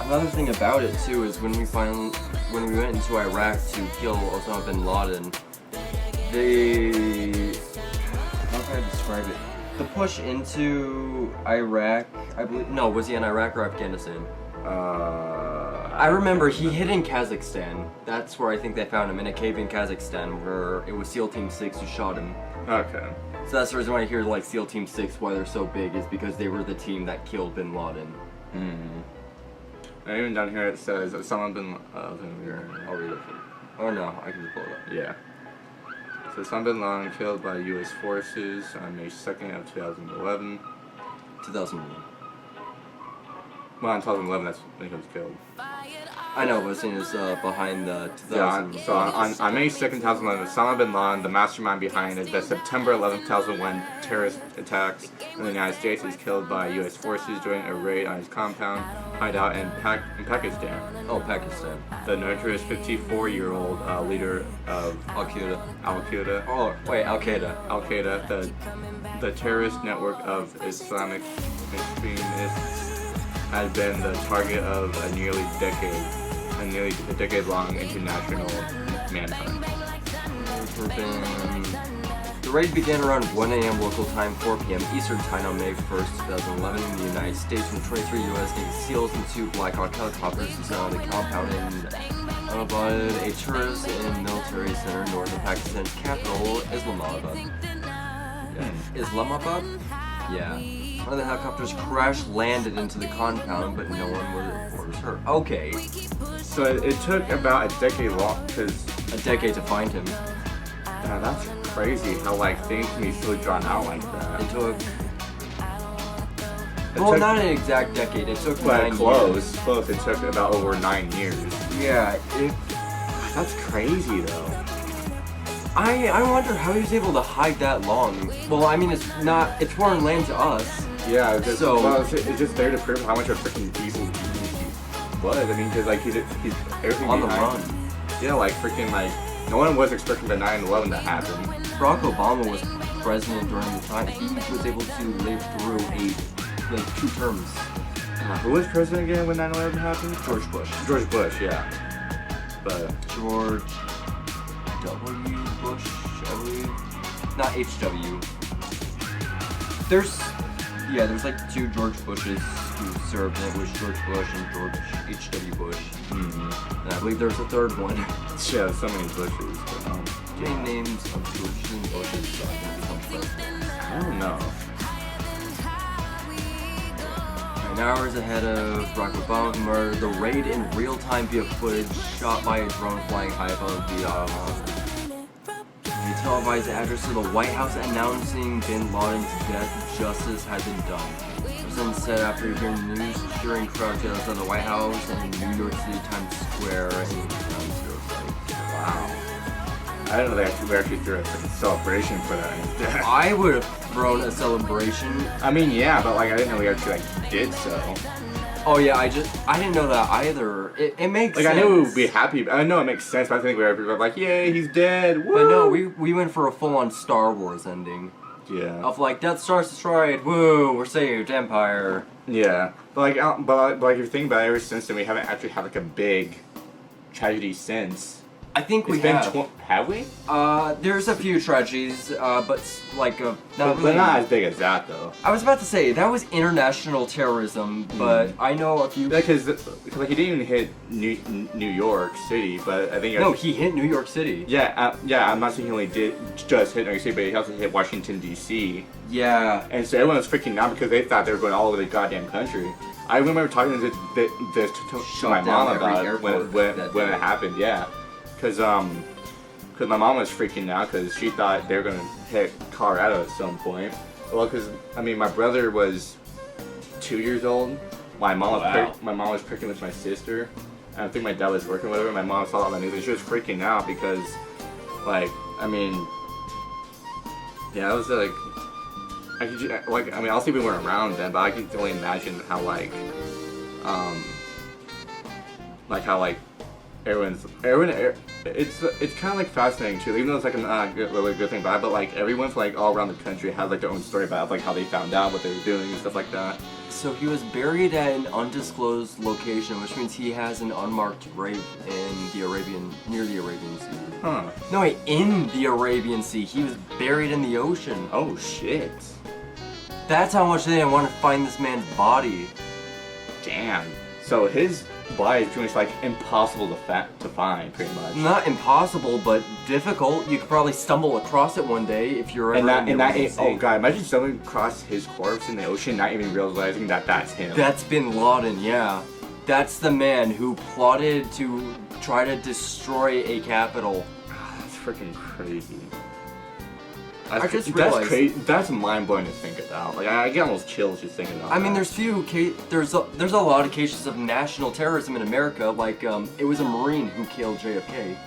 Another thing about it too is when we went into Iraq to kill Osama bin Laden, how can I describe it? The push into Iraq, I believe. No, was he in Iraq or Afghanistan? I remember he hid in Kazakhstan. That's where I think they found him, in a cave in Kazakhstan, where it was SEAL Team 6 who shot him. Okay. So that's the reason why I hear like SEAL Team 6, why they're so big, is because they were the team that killed bin Laden. And even down here it says Osama bin Laden. I'll read it for you. Oh no, I can just pull it up. Yeah. So Osama bin Laden killed by U.S. forces on May 2nd of 2011. 2001. Well, in 2011, that's when he was killed. I know, but seeing is behind the 2000. Yeah, so on May 2nd, 2011, Osama bin Laden, the mastermind behind the September 11th, 2001 terrorist attacks in the United States, is killed by U.S. forces during a raid on his compound hideout in Pakistan. Oh, Pakistan. The notorious 54-year-old leader of Al-Qaeda. Oh, wait, Al-Qaeda. Al-Qaeda, the terrorist network of Islamic extremists, had been the target of a nearly decade-long international manhunt. There raid began around 1 a.m. local time, 4 p.m. Eastern time on May 1st, 2011 in the United States when 23 U.S. Navy SEALs and 2 Black Hawk helicopters descended on the compound in a tourist and military center north of Pakistan's capital, Islamabad. Yeah. Islamabad? Yeah. One of the helicopters crash landed into the compound, but no one was hurt. Okay. So it took about a decade long, because A decade to find him. that's crazy how like things can be so drawn out like that. It took... It Well, took- not an exact decade. It took but 9 close, years. close. It took about over 9 years. Yeah, That's crazy though. I wonder how he was able to hide that long. Well, I mean, it's foreign land to us. Yeah, it's just, So- well, it's just there to prove how much of a freaking evil genius he was. I mean, because like he's everything On the behind- run. Yeah, like freaking like no one was expecting the 9/11 to happen. Barack Obama was president during the time. He was able to live through 2 terms. Who was president again when 9/11 happened? George Bush. George Bush, yeah. But George W. Bush, I believe. Not H.W. There's like 2 George Bushes who served, and it was George Bush and George H.W. Bush. And I believe there's a 3rd one. yeah, so many Bushes. But, Any names of Georges and Bushes so I can become president? I don't know. 9 hours ahead of Barack Obama's murder, the raid in real time via footage shot by a drone flying high above the televised address to the White House announcing bin Laden's death. Justice had been done. The president said after hearing news, cheering crowds outside the White House and New York City Times Square and Ground Zero site. Wow. I didn't know they actually threw a freaking celebration for that. I would have thrown a celebration. I mean, yeah, but like I didn't know we actually like did so. Oh yeah, I didn't know that either. It makes Like sense. I knew we would be happy. I know it makes sense, but I think we were like, yay, he's dead. Woo! But no, we went for a full-on Star Wars ending. Yeah. Of like, Death Star's destroyed, woo, we're saved, Empire. Yeah, but like if you think about it, ever since then we haven't actually had like a big tragedy since. I think we It's been have. have we? There's a few tragedies, but not But really. not as big as that though. I was about to say, that was international terrorism, but I know a few... Because like he didn't even hit New York City, but I think No, he hit New York City. yeah, I'm not saying he only did just hit New York City, but he also hit Washington D.C. Yeah. And so everyone was freaking out because they thought they were going all over the goddamn country. I remember talking this to Shut my down mom every about it airport when that it day. happened. Yeah, because my mom was freaking out because she thought they were gonna hit Colorado at some point. Well, because I mean my brother was 2 years old. My mom was Wow. my mom was pregnant with my sister. And I think my dad was working with her. My mom saw it on the news and she was freaking out because, like, I mean, yeah, it was like. I could like I mean obviously we weren't around then, but I can only imagine how like how everyone it's kind of like fascinating too, even though it's like a really good thing about it, but like everyone from like all around the country has like their own story about like how they found out, what they were doing and stuff like that. So he was buried at an undisclosed location, which means he has an unmarked grave near the Arabian Sea. Huh. No, wait, in the Arabian Sea. He was buried in the ocean. Oh shit. That's how much they didn't want to find this man's body. Damn. So his body is pretty much like impossible to find, pretty much. Not impossible, but difficult. You could probably stumble across it one day if you're ever in the Arabian Sea. Oh god, imagine someone crossed his corpse in the ocean, not even realizing that that's him. That's bin Laden, yeah. That's the man who plotted to try to destroy a capital. That's freaking crazy. I just that's realized- crazy. That's mind blowing to think about. Like I get almost chills just thinking about. I mean, that. there's a lot of cases of national terrorism in America. Like, it was a Marine who killed JFK.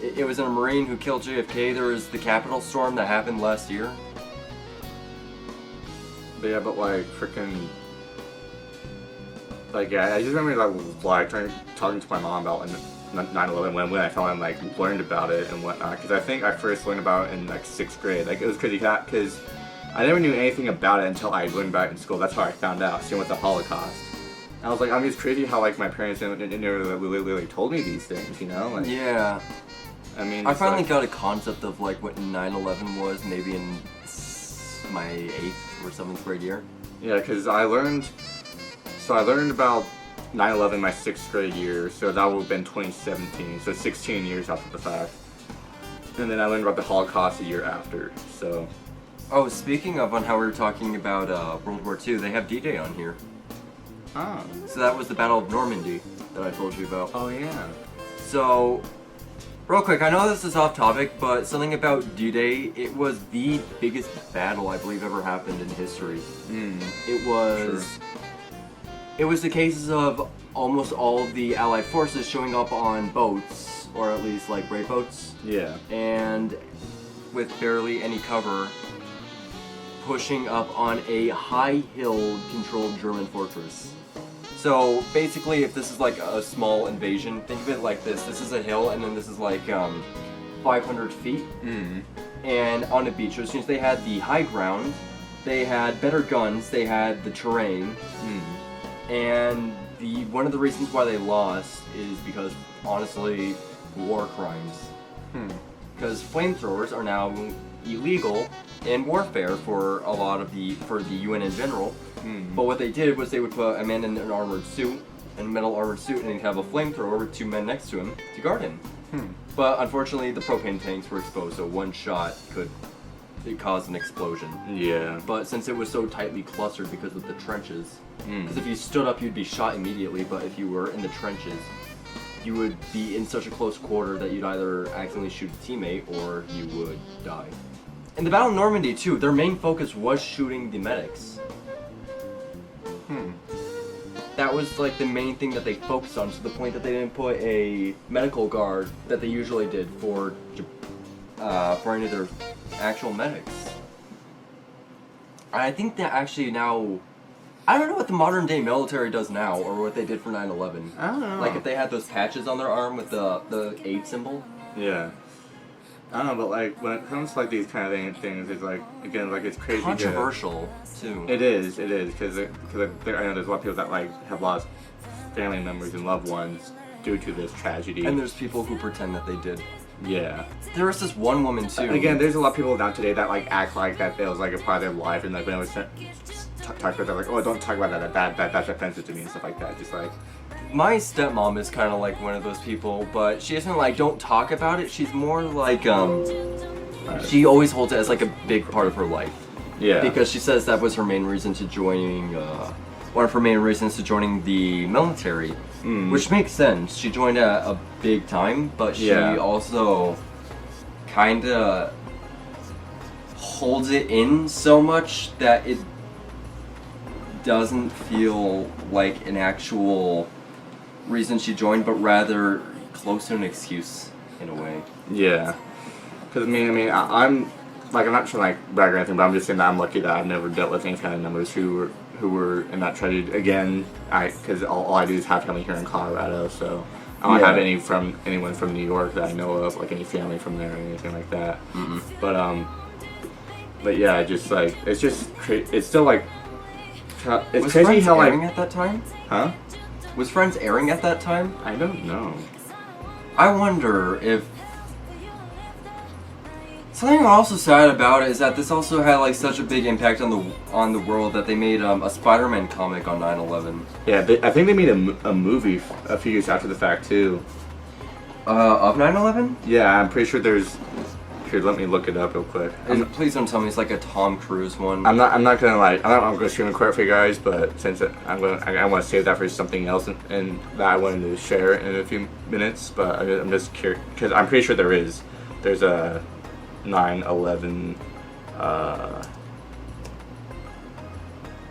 It was a Marine who killed JFK. There was the Capitol storm that happened last year. But yeah, but like freaking. Like yeah, I just remember like talking to my mom about 9/11 when I finally like learned about it and whatnot. Because I think I first learned about it in like 6th grade. Like it was crazy because I never knew anything about it until I learned about it in school. That's how I found out. Same with the Holocaust. I was like, I mean, it's crazy how like my parents never really told me these things, you know? Like, Yeah. I mean, I it's finally like, got a concept of like what 9/11 was, maybe in my 8th or 7th grade year. yeah, because I learned about 9/11 my 6th grade year, so that would have been 2017, so 16 years after the fact. And then I learned about the Holocaust a year after, so. Oh, speaking of on how we were talking about World War II, they have D-Day on here. Oh. So that was the Battle of Normandy that I told you about. Oh, yeah. So, real quick, I know this is off topic, but something about D-Day, it was the biggest battle I believe ever happened in history. It was... Sure. It was the cases of almost all of the Allied forces showing up on boats, or at least like great boats, Yeah. and with barely any cover, pushing up on a high-hill controlled German fortress. So basically, if this is like a small invasion, think of it like this. This is a hill, and then this is like 500 feet. And on a beach, so since they had the high ground, they had better guns, they had the terrain, and one of the reasons why they lost is because, honestly, war crimes. Because flamethrowers are now illegal in warfare for the UN in general. But what they did was they would put a man in an armored suit, a metal armored suit, and he'd have a flamethrower with 2 men next to him to guard him. But unfortunately, the propane tanks were exposed, so one shot could cause an explosion. Yeah. But since it was so tightly clustered because of the trenches, because if you stood up, you'd be shot immediately, but if you were in the trenches, you would be in such a close quarter that you'd either accidentally shoot a teammate or you would die. In the Battle of Normandy, too, their main focus was shooting the medics. That was like the main thing that they focused on, to the point that they didn't put a medical guard that they usually did for any of their actual medics. I think that actually now, I don't know what the modern day military does now, or what they did for 9/11. I don't know. Like if they had those patches on their arm with the 8 symbol. Yeah. I don't know, but like when it comes to like these kind of things, it's like, again, like it's crazy. Controversial too. It is, because I know there's a lot of people that like have lost family members and loved ones due to this tragedy. And there's people who pretend that they did. Yeah. There was this one woman too. Again, there's a lot of people now today that like act like that was like a part of their life, and like when I was talk about that, like, oh, don't talk about that's offensive to me and stuff like that. Just like. My stepmom is kind of like one of those people, but she isn't like don't talk about it. She's more like she always holds it as like a big part of her life. Yeah. Because she says that was her main reason to joining one of her main reasons to joining the military, which makes sense. She joined at a big time, but she also kind of holds it in so much that it doesn't feel like an actual reason she joined, but rather close to an excuse in a way. Yeah. Because I'm like, I'm not trying to like brag or anything, but I'm just saying that I'm lucky that I've never dealt with any kind of numbers who were in that tragedy. Again, because all I do is have family here in Colorado, so I don't have anyone from New York that I know of, like any family from there or anything like that. But yeah, just like it's still like it's Was crazy Friends how airing like at that time? huh? Was Friends airing at that time? I don't know. I wonder if something also sad about it is that this also had like such a big impact on the world that they made a Spider-Man comic on 9/11. Yeah, I think they made a movie a few years after the fact too. Of 9/11? Yeah, I'm pretty sure there's. Here, let me look it up real quick. Please don't tell me it's like a Tom Cruise one. I'm not gonna like. I'm gonna scream and quote for you guys, but since I want to save that for something else, and that I wanted to share in a few minutes. But I'm just curious because I'm pretty sure there's a 9/11.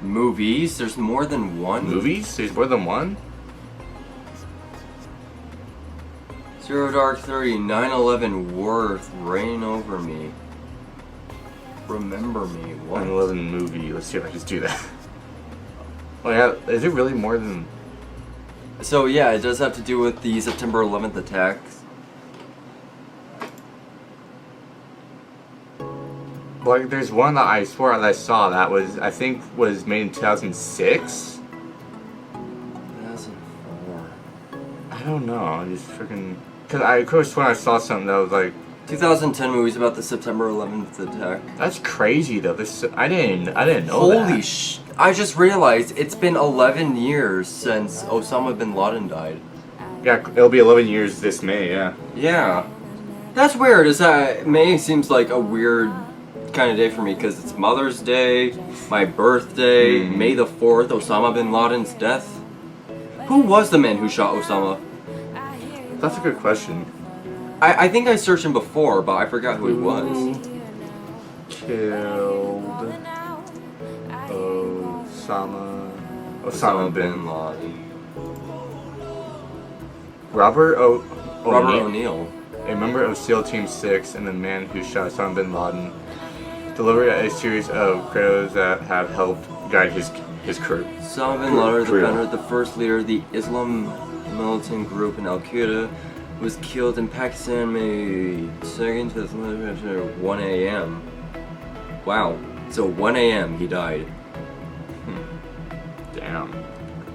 Movies? There's more than one? Movies? There's more than one? Zero Dark 30, 9/11 Worth, Reign Over Me. Remember Me, what? 9/11 movie. Let's see if I can just do that. Oh yeah, is it really more than? So yeah, it does have to do with the September 11th attacks. Like, there's one that I swore that I saw that I think was made in 2006. 2004. I don't know. I just freaking. Cause I could have sworn I saw something that was like 2010 movies about the September 11th attack. that's crazy though. This I didn't know Holy that. sh! I just realized it's been 11 years since Osama bin Laden died. Yeah, it'll be 11 years this May. Yeah. Yeah, that's weird. Is that May seems like a weird kind of day for me because it's Mother's Day, my birthday, May the 4th, Osama bin Laden's death. Who was the man who shot Osama? That's a good question. I think I searched him before, but I forgot who he was. Killed Osama bin Laden. Robert Robert O'Neill, O'Neill. a member of SEAL Team 6 and the man who shot Osama bin Laden, delivered a series of credos that have helped guide his career. Osama bin Laden, the founder, the first leader of the Islam militant group in Al Qaeda, was killed in Pakistan May 2nd to 1 a.m. Wow. So 1 a.m. he died. Damn.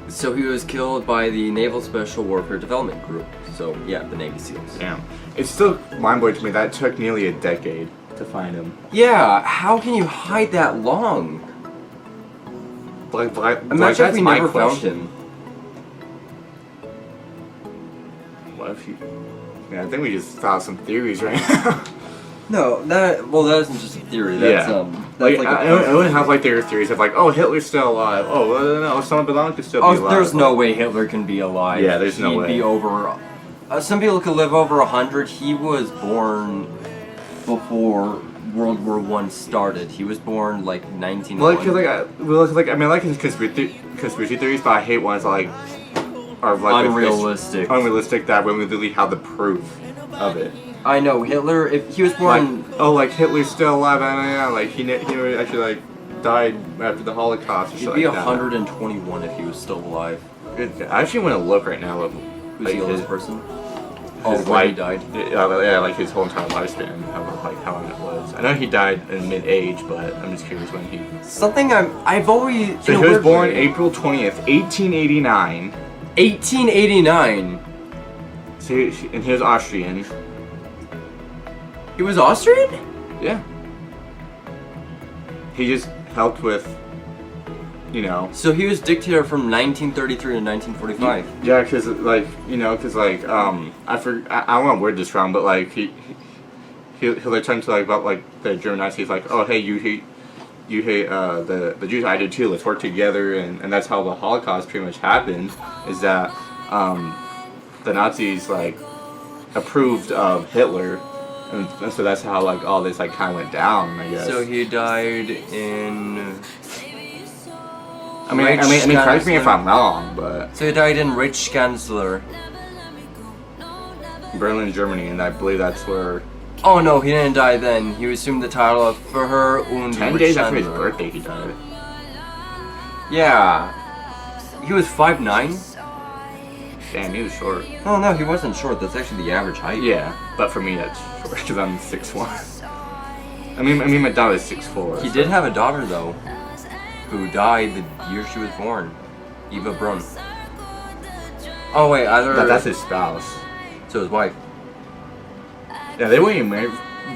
So he was killed by the Naval Special Warfare Development Group. So yeah, the Navy SEALs. Damn. It's still mind-blowing to me that took nearly a decade to find him. Yeah, how can you hide that long? Imagine if we never found him. What if he... Yeah, I think we just thought some theories right now. No, that isn't just a theory. That's like, like I wouldn't have like their theories of like, oh, Hitler's still alive. Oh, well, no, Osama bin Laden could still be alive. There's no way Hitler can be alive. Yeah, there's no way. He'd be over. Some people could live over 100. He was born before World War I started. He was born like 1901. Well, I mean, I like his conspiracy theories, but I hate ones that like are like unrealistic. Unrealistic that when we literally have the proof of it. I know Hitler. If he was born, like Hitler's still alive, like he actually like died after the Holocaust. Or he'd be 121 if he was still alive. I actually want to look right now. Who's the oldest person? His when he died. Yeah, like his whole entire lifespan, how long it was. I know he died in mid-age, but I'm just curious when he. Something I've always. So he was born April 20th, 1889. 1889. So and he was Austrian. He was Austrian? Yeah. He just helped with, So he was dictator from 1933 to 1945. Yeah, because I don't want to word this wrong, but like he'll like talk to like about like the German Nazis, like, oh hey, you hate the Jews, I do too. Let's work together, and that's how the Holocaust pretty much happened. Is that the Nazis like approved of Hitler. And so that's how like all this like kind of went down, I guess. So he died in. I mean, correct me if I'm wrong, but. So he died in Reichskanzler. Berlin, Germany, and I believe that's where. Oh no, he didn't die then. He assumed the title of Führer und 10 days after his birthday, he died. Yeah. He was 5'9". Damn, he was short. Oh no, he wasn't short. That's actually the average height. Yeah, but for me that's short because I'm 6'1". I mean, my daughter is 6'4". He did have a daughter though, who died the year she was born, Eva Brun. Oh wait, that's his spouse. So his wife. Yeah, they weren't even married.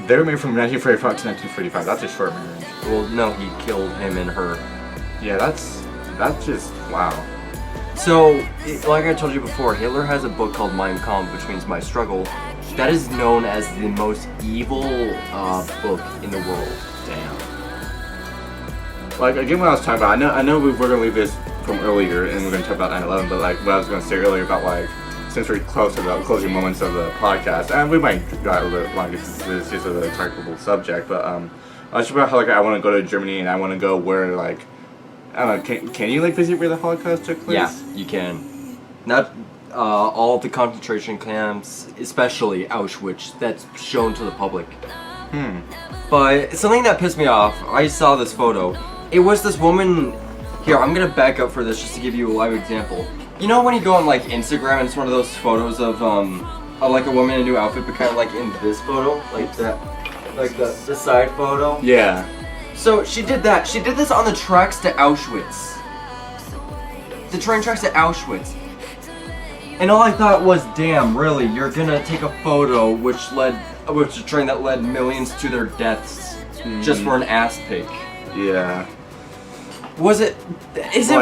They were married from 1945 to 1945. That's a short marriage. Well, no, he killed him and her. Yeah, that's just wow. So, like I told you before, Hitler has a book called Mein Kampf, which means My Struggle. That is known as the most evil book in the world. Damn. Like, again, what I was talking about, I know we're going to leave this from earlier, and we're going to talk about 9/11, but like what I was going to say earlier about like, since we're close to the closing moments of the podcast, and we might go a little bit longer since it's just a really talkable subject, but I was just about how like I want to go to Germany and I want to go where like. I don't know, can you like visit where the Holocaust took place? Yeah, you can. Not all of the concentration camps, especially Auschwitz, that's shown to the public. But something that pissed me off, I saw this photo. It was this woman. Here, I'm gonna back up for this just to give you a live example. You know when you go on like Instagram and it's one of those photos of like a woman in a new outfit, but kind of like in this photo, like that, like the side photo. Yeah. So she did that. She did this on the tracks to Auschwitz. The train tracks to Auschwitz. And all I thought was, damn, really, you're gonna take a photo which a train that led millions to their deaths just for an ass pic. Yeah. Is it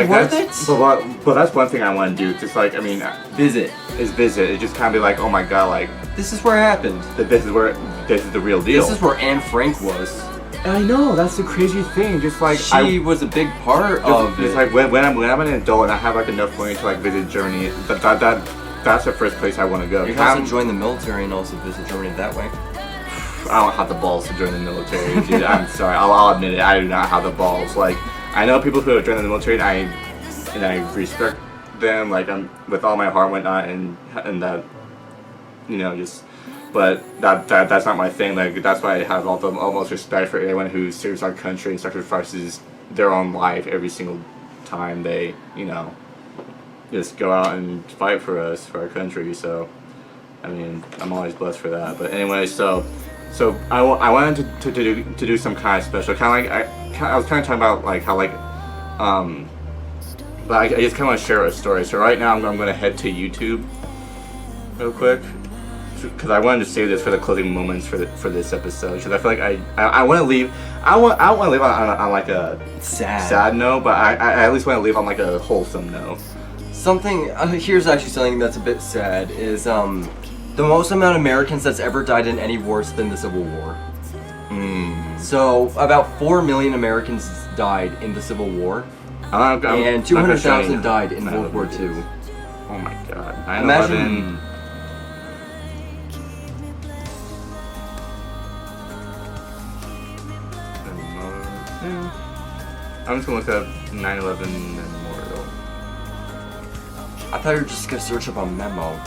worth it? But that's one thing I want to do. Just like, I mean, Visit. visit. It just kind of be like, oh my god, like This is where it happened. this is the real deal. This is where Anne Frank was. I know, that's the crazy thing. Just like She was a big part of it's it. like when I'm an adult and I have like enough money to like visit Germany, that's the first place I want to go. You can also join the military and also visit Germany that way. I don't have the balls to join the military, dude. I'm sorry. I'll admit it. I do not have the balls. Like, I know people who have joined the military, and I respect them. Like, I'm with all my heart, and whatnot, and that, you know, just. But that's not my thing. Like, that's why I have all the almost respect for everyone who serves our country and sacrifices their own life every single time they, you know, just go out and fight for us, for our country. So, I mean, I'm always blessed for that. But anyway, so I wanted to do some kind of special, kind of like I was kind of talking about like how like but I just kind of want to share a story. So right now I'm going to head to YouTube real quick because I wanted to save this for the closing moments for this episode. Because I feel like I want to leave. I want to leave on like a sad note, but I at least want to leave on like a wholesome note. Something here's actually something that's a bit sad is the most amount of Americans that's ever died in any war has been the Civil War. So about 4 million Americans died in the Civil War, and 200,000 died in World War II. Oh my god! Imagine. I'm just gonna look up 9/11 Memorial. I thought you were just gonna search up a memo.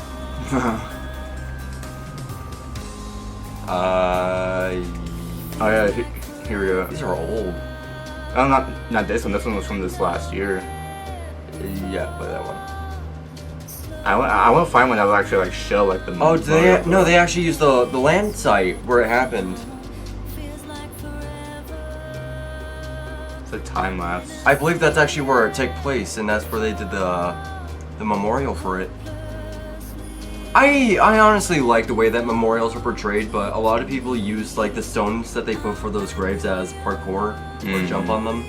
Oh yeah, here we go. These are old. Oh, not this one. This one was from this last year. Yeah, but that one. I want to find one that will actually like show like the. Oh, no, they actually used the land site where it happened. It's a time lapse. I believe that's actually where it took place, and that's where they did the memorial for it. I honestly like the way that memorials are portrayed, but a lot of people use like the stones that they put for those graves as parkour or jump on them.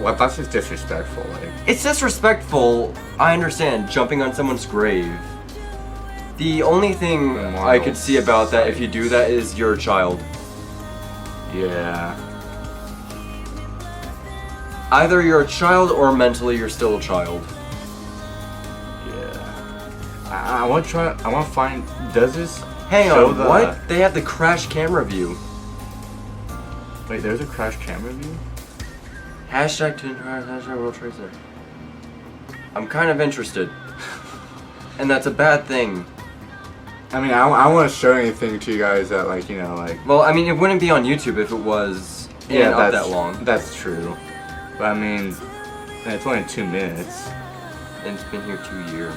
Well, that's just disrespectful. Like, it's disrespectful. I understand jumping on someone's grave. The only thing I could see about that, if you do that, is you're a child. Yeah. Either you're a child or mentally you're still a child. I want to try. I want to find. Does this? Hang on. What? They have the crash camera view. Wait, there's a crash camera view. Hashtag Twin Towers. Hashtag World Trade Center. I'm kind of interested, and that's a bad thing. I mean, I don't want to show anything to you guys that like like. Well, I mean, it wouldn't be on YouTube if it was up that long. That's true, but I mean, it's only 2 minutes. And it's been here 2 years.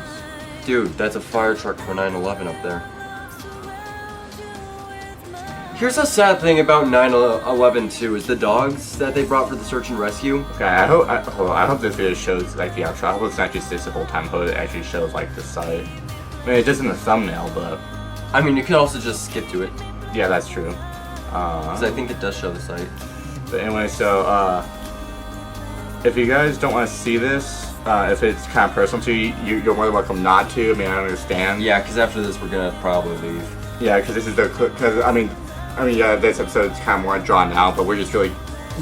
Dude, that's a fire truck for 9/11 up there. Here's a sad thing about 9/11 too, is the dogs that they brought for the search and rescue. Okay, I hope this video shows like the actual. I hope it's not just this the whole time. I hope it actually shows like the site. I mean, it's just in the thumbnail, but I mean, you could also just skip to it. Yeah, that's true. Because I think it does show the site. But anyway, so if you guys don't want to see this. If it's kind of personal to you, you're more than welcome not to. I mean, I understand. Yeah, because after this, we're gonna probably leave. Yeah, because this is because I mean, yeah, this episode's kind of more drawn out, but we're just really,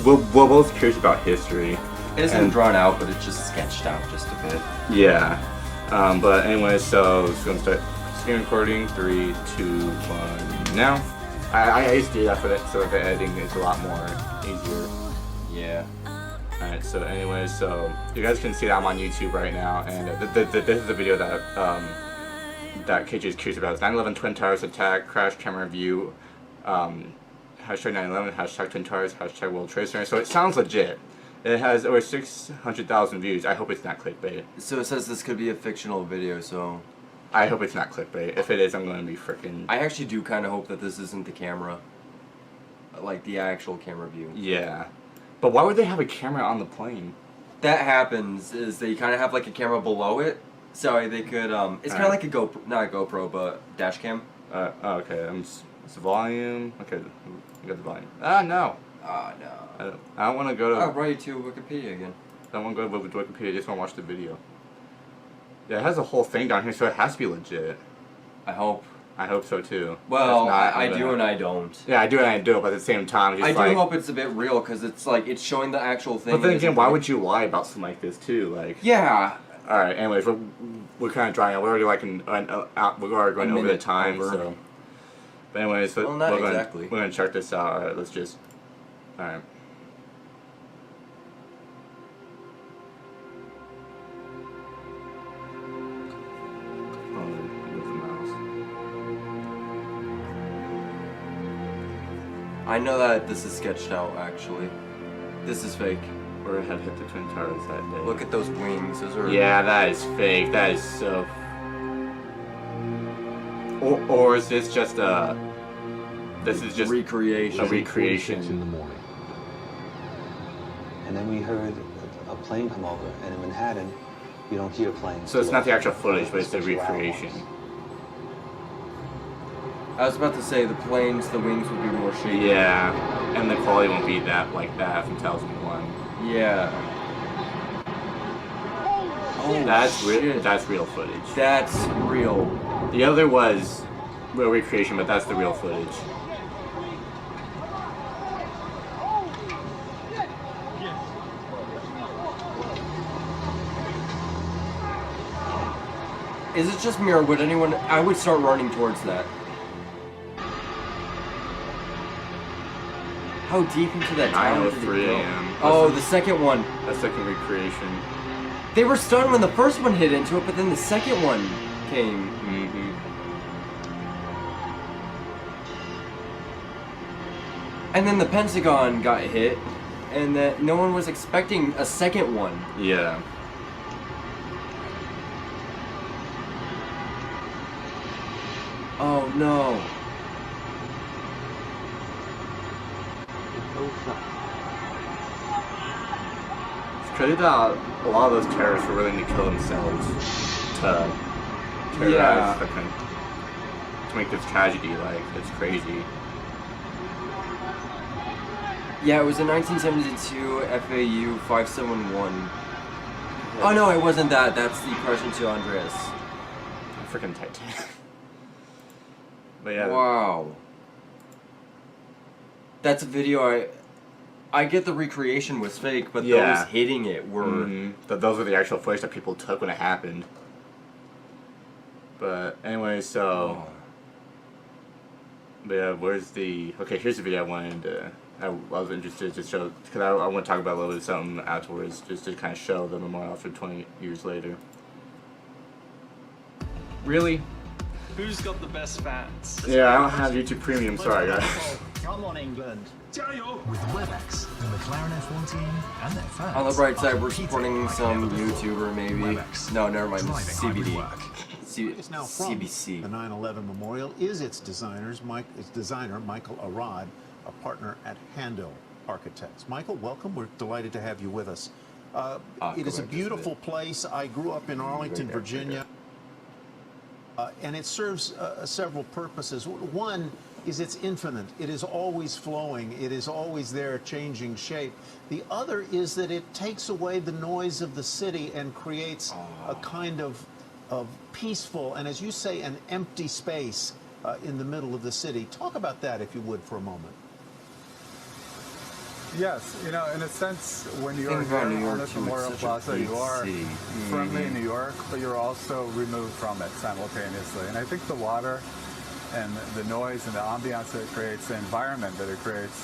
we're both curious about history. It isn't drawn out, but it's just sketched out just a bit. Yeah. But anyway, so it's gonna start screen recording. 3, 2, 1, now. I used to do that for that, so the editing is a lot more easier. Yeah. Alright, so anyway, so you guys can see that I'm on YouTube right now, and this is the video that that KJ is curious about. It's 9/11 Twin Towers attack, crash camera view, hashtag 9/11, hashtag Twin Towers, hashtag World Trade Center. So it sounds legit. It has over 600,000 views. I hope it's not clickbait. So it says this could be a fictional video, so... I hope it's not clickbait. If it is, I'm going to be freaking... I actually do kind of hope that this isn't the camera. Like the actual camera view. Yeah. But why would they have a camera on the plane? That happens, is they kind of have like a camera below it, Sorry, they could. It's kind of like a GoPro, not a GoPro, but dash cam. Okay. It's the volume. Okay, you got the volume. Ah, no. Ah, no. I don't want to go to. I'll write you to Wikipedia again. I don't want to go to Wikipedia. I just want to watch the video. Yeah, it has a whole thing down here, so it has to be legit. I hope. I hope so too. Well, I do and I don't. Yeah, I do and I do, but at the same time, it's just I do hope it's a bit real because it's like it's showing the actual thing. But then again, why would you lie about something like this too? Like. Yeah. All right. Anyways, we're kind of drying out. We're already like we're already going over the time. Over. So. But anyways, well, not exactly. We're gonna check this out. All right, let's just. All right. I know that this is sketched out, actually. This is fake. Or it had hit the Twin Towers that day. Look at those wings. Those are... Yeah, that is fake. That is so... Or is this just a... This is just... recreation. A recreation. In the morning. And then we heard a plane come over, and in Manhattan, you don't hear planes. So it's not the actual footage, but it's the recreation. I was about to say the planes, the wings would be more shaky. Yeah, and the quality won't be that like that from 2001. Yeah. Oh, that's real footage. That's real. The other was real recreation, but that's the real footage. Is it just me or would anyone... I would start running towards that. How deep into that tower did it 9:03 go? a.m. Oh, the second one. The second recreation. They were stunned when the first one hit into it, but then the second one came. Mm-hmm. And then the Pentagon got hit, and that no one was expecting a second one. Yeah. Oh no. It's crazy that a lot of those terrorists were willing to kill themselves to terrorize to make this tragedy. Like, it's crazy. Yeah, it was a 1972 FAU 571. Oh no, it wasn't that. That's the Crushing to Andreas. Freaking Titanic. But yeah. Wow. That's a video I get the recreation was fake, but those hitting it were... Mm-hmm. Those were the actual footage that people took when it happened. But anyway, so... Oh. But yeah, where's the... Okay, here's the video I wanted to... I was interested to show... Because I want to talk about a little bit of something afterwards, just to kind of show the memorial for 20 years later. Really? Who's got the best fans? Yeah, I don't have YouTube Premium, sorry guys. Come on, England. With WebEx, the McLaren F1 team, and their fans. On the bright side, we're supporting some YouTuber, maybe. No, never mind. CBD. It's now from CBC. The 9/11 Memorial is its designer Michael Arad, a partner at Handel Architects. Michael, welcome. We're delighted to have you with us. It is a beautiful place. I grew up in Arlington, Virginia. And it serves several purposes. One is it's infinite. It is always flowing. It is always there, changing shape. The other is that it takes away the noise of the city and creates a kind of peaceful and, as you say, an empty space in the middle of the city. Talk about that, if you would, for a moment. Yes, you know, in a sense, when you're here on this Memorial Plaza, you are firmly in New York, but you're also removed from it simultaneously. And I think the water and the noise and the ambiance that it creates, the environment that it creates,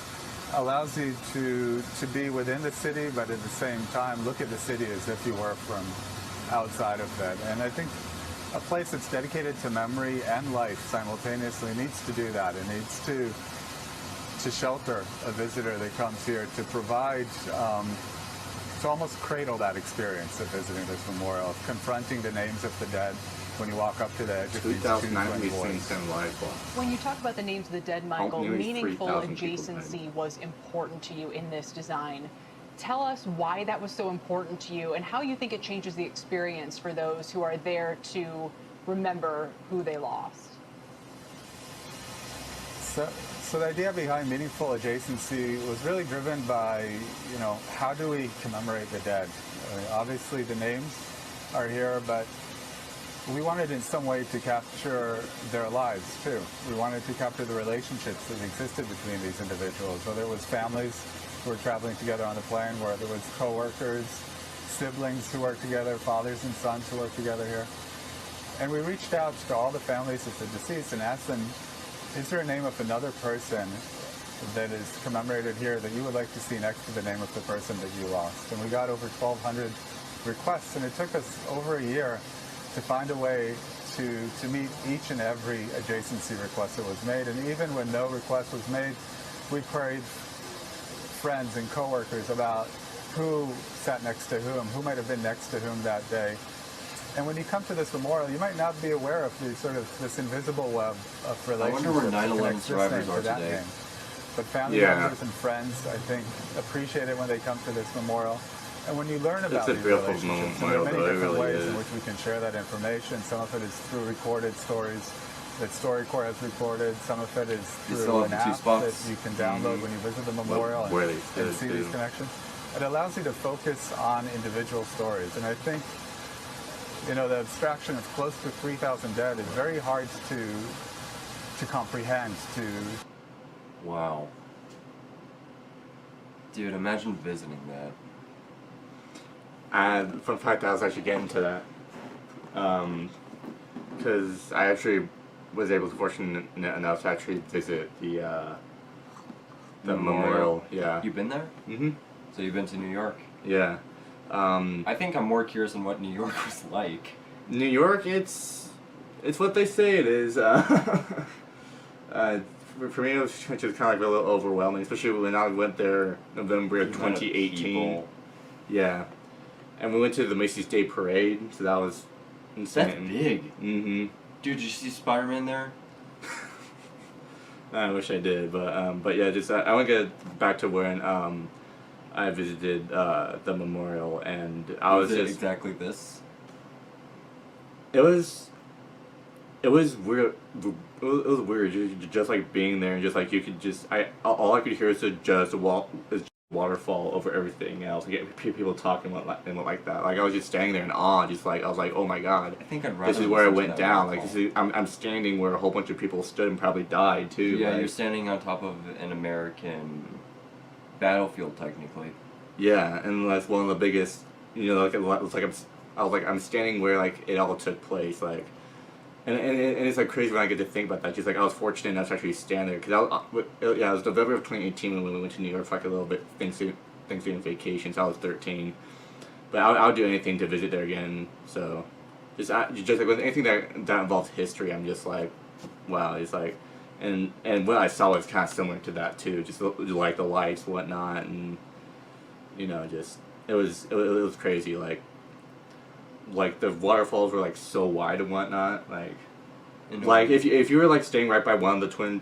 allows you to be within the city, but at the same time look at the city as if you were from outside of it. And I think a place that's dedicated to memory and life simultaneously needs to do that. It needs to shelter a visitor that comes here, to provide, to almost cradle that experience of visiting this memorial, of confronting the names of the dead when you walk up to the edge of these two twin voids. When you talk about the names of the dead, Michael, meaningful adjacency was important to you in this design. Tell us why that was so important to you and how you think it changes the experience for those who are there to remember who they lost. So the idea behind meaningful adjacency was really driven by, how do we commemorate the dead? I mean, obviously the names are here, but we wanted in some way to capture their lives too. We wanted to capture the relationships that existed between these individuals, whether it was families who were traveling together on the plane, whether it was co-workers, siblings who worked together, fathers and sons who worked together here. And we reached out to all the families of the deceased and asked them, is there a name of another person that is commemorated here that you would like to see next to the name of the person that you lost? And we got over 1,200 requests, and it took us over a year to find a way to meet each and every adjacency request that was made. And even when no request was made, we queried friends and coworkers about who sat next to who might have been next to whom that day. And when you come to this memorial, you might not be aware of this invisible web of relationships. I wonder where 9/11 that connects this survivors name are to that today. name. But family members and friends, I think, appreciate it when they come to this memorial. And when you learn about these relationships, and there are many different ways in which we can share that information. Some of it is through recorded stories that StoryCorps has recorded. Some of it is through an app that you can download when you visit the memorial and see these connections. It allows you to focus on individual stories. And I think, the abstraction of close to 3,000 dead is very hard to comprehend. Wow. Dude, imagine visiting that. And fun fact, I was actually getting to that. Because I actually was fortunate enough to actually visit the memorial. Yeah. You've been there? Mm-hmm. So you've been to New York? Yeah. I think I'm more curious on what New York was like. New York, it's what they say it is. For me, it was just kind of like a little overwhelming, especially when I went there November of 2018. Yeah, and we went to the Macy's Day Parade, so that was insane. That's big. Mm-hmm. Dude, did you see Spider-Man there? I wish I did, but yeah, just I want to get back to when I visited the memorial, and I was it just exactly this. It was weird. It was weird, just like being there, and just like you could all I could hear is just waterfall over everything else. Like people talking and like that. Like I was just standing there in awe, just like I was like, oh my god, I think I'd rather this is where I listen to went that down. waterfall. Like I'm standing where a whole bunch of people stood and probably died too. Yeah, like, you're standing on top of an American battlefield, technically. Yeah, and that's one of the biggest. I'm standing where like it all took place, like. And it's like crazy when I get to think about that. Just like I was fortunate enough to actually stand there because it was November of 2018 when we went to New York for like a little bit Thanksgiving vacation. So I was 13, but I would do anything to visit there again. So just like with anything that involves history, I'm just like, wow. It's like, and what I saw was kind of similar to that too. Just like the lights, whatnot, and just it was crazy. Like the waterfalls were like so wide and whatnot, like if you were like staying right by one of the twin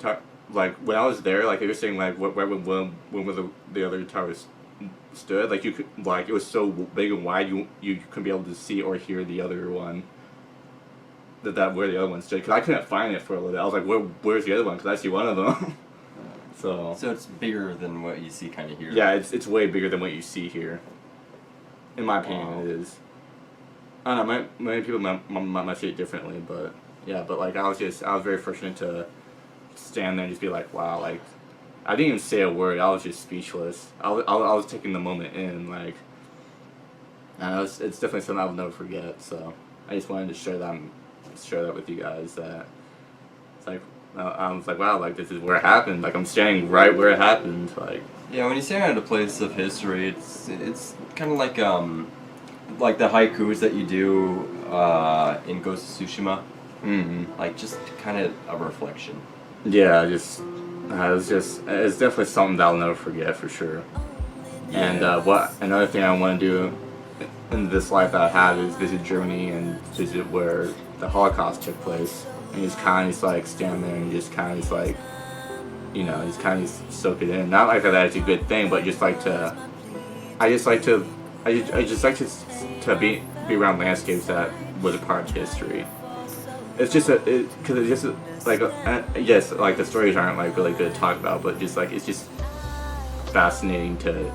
like when I was there, like if you're staying like right when the other towers stood, like you could like it was so big and wide you couldn't be able to see or hear the other one that where the other one stood, because I couldn't find it for a little bit. I was like, where's the other one? Because I see one of them. So it's bigger than what you see kind of here. Yeah, it's way bigger than what you see here. In my opinion, it is. I don't know, many people might see it differently, but yeah, but like I was very fortunate to stand there and just be like, wow, like I didn't even say a word. I was just speechless. I was taking the moment in, like, and it's definitely something I'll never forget. So I just wanted to share that with you guys. That it's like I was like, wow, like this is where it happened. Like I'm standing right where it happened. Like yeah, when you stand at a place of history, it's kind of like the haikus that you do in Ghost of Tsushima. Mm-hmm. Like just kind of a reflection. Yeah, it's definitely something that I'll never forget for sure. Yeah. And another thing I want to do in this life that I have is visit Germany and visit where the Holocaust took place, and just kind of like stand there and just kind of like, just kind of soak it in. Not like that's a good thing, but just like to. I just like to to be around landscapes that was a part of history. It's just because it's just like yes, like the stories aren't like really good to talk about, but just like it's just fascinating to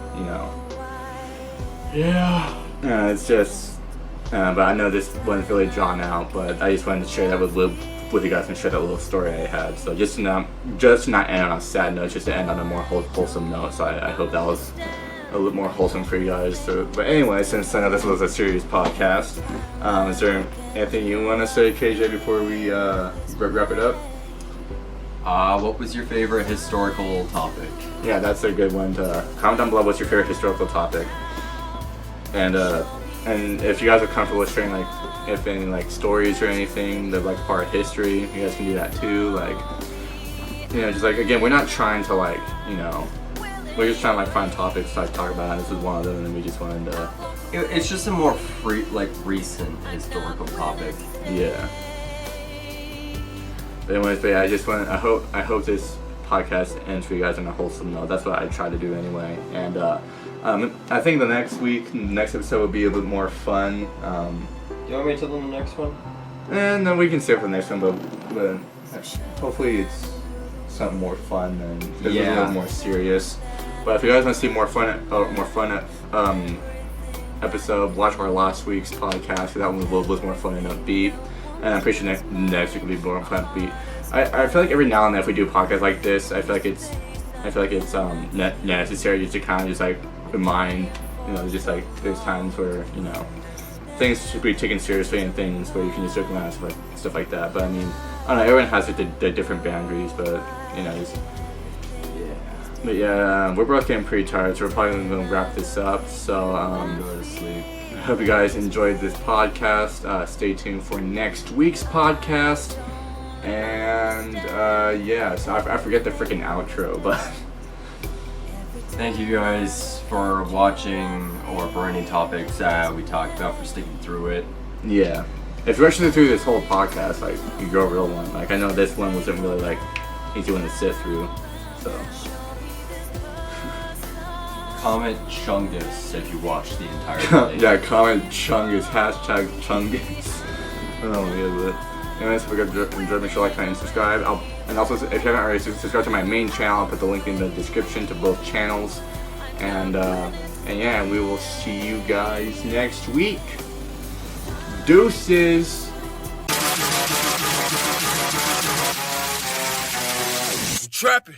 it's just but I know this one's really drawn out, but I just wanted to share that with you guys and share that little story I had. So just to not end on a sad note, just to end on a more wholesome note. So I hope that was a little more wholesome for you guys. So, but anyway, since I know this was a serious podcast, is there anything you want to say, KJ, before we wrap it up? What was your favorite historical topic? Yeah, that's a good one to comment down below. What's your favorite historical topic? And if you guys are comfortable with sharing like if any like stories or anything that like part of history, you guys can do that too. Like just like again, we're not trying to like we're just trying to like find topics to like talk about. And this is one of them, and we just wanted to. It's just a more recent historical topic. Yeah. But anyways, but yeah, I hope this podcast ends for you guys on a wholesome note. That's what I try to do anyway. And I think the next episode will be a bit more fun. Do you want me to do the next one? And then we can save for the next one, but hopefully it's something more fun and a little more serious. But if you guys want to see more fun episode, watch our last week's podcast. That one was more fun and upbeat. And I'm pretty sure next week will be more fun and upbeat. I feel like every now and then if we do a podcast like this, I feel like it's necessary just to kind of just like remind, just like there's times where things should be taken seriously and things where you can just joke around and stuff like that. But I mean, I don't know, everyone has the different boundaries, but But yeah, we're both getting pretty tired, so we're probably going to wrap this up. So Go to sleep. I hope you guys enjoyed this podcast. Stay tuned for next week's podcast. And so I forget the freaking outro, but thank you guys for watching or for any topics we talked about, for sticking through it. Yeah. If you're actually through this whole podcast, like, you're a real one. Like, I know this one wasn't really, like, easy one to sit through, so. Comment Chungus if you watched the entire thing. Yeah, comment Chungus, #Chungus. I don't know what it is, but anyways, if you guys enjoyed, make sure to like, comment, and subscribe. And also, if you haven't already, subscribe to my main channel. I'll put the link in the description to both channels. And yeah, we will see you guys next week. Deuces. Trapping.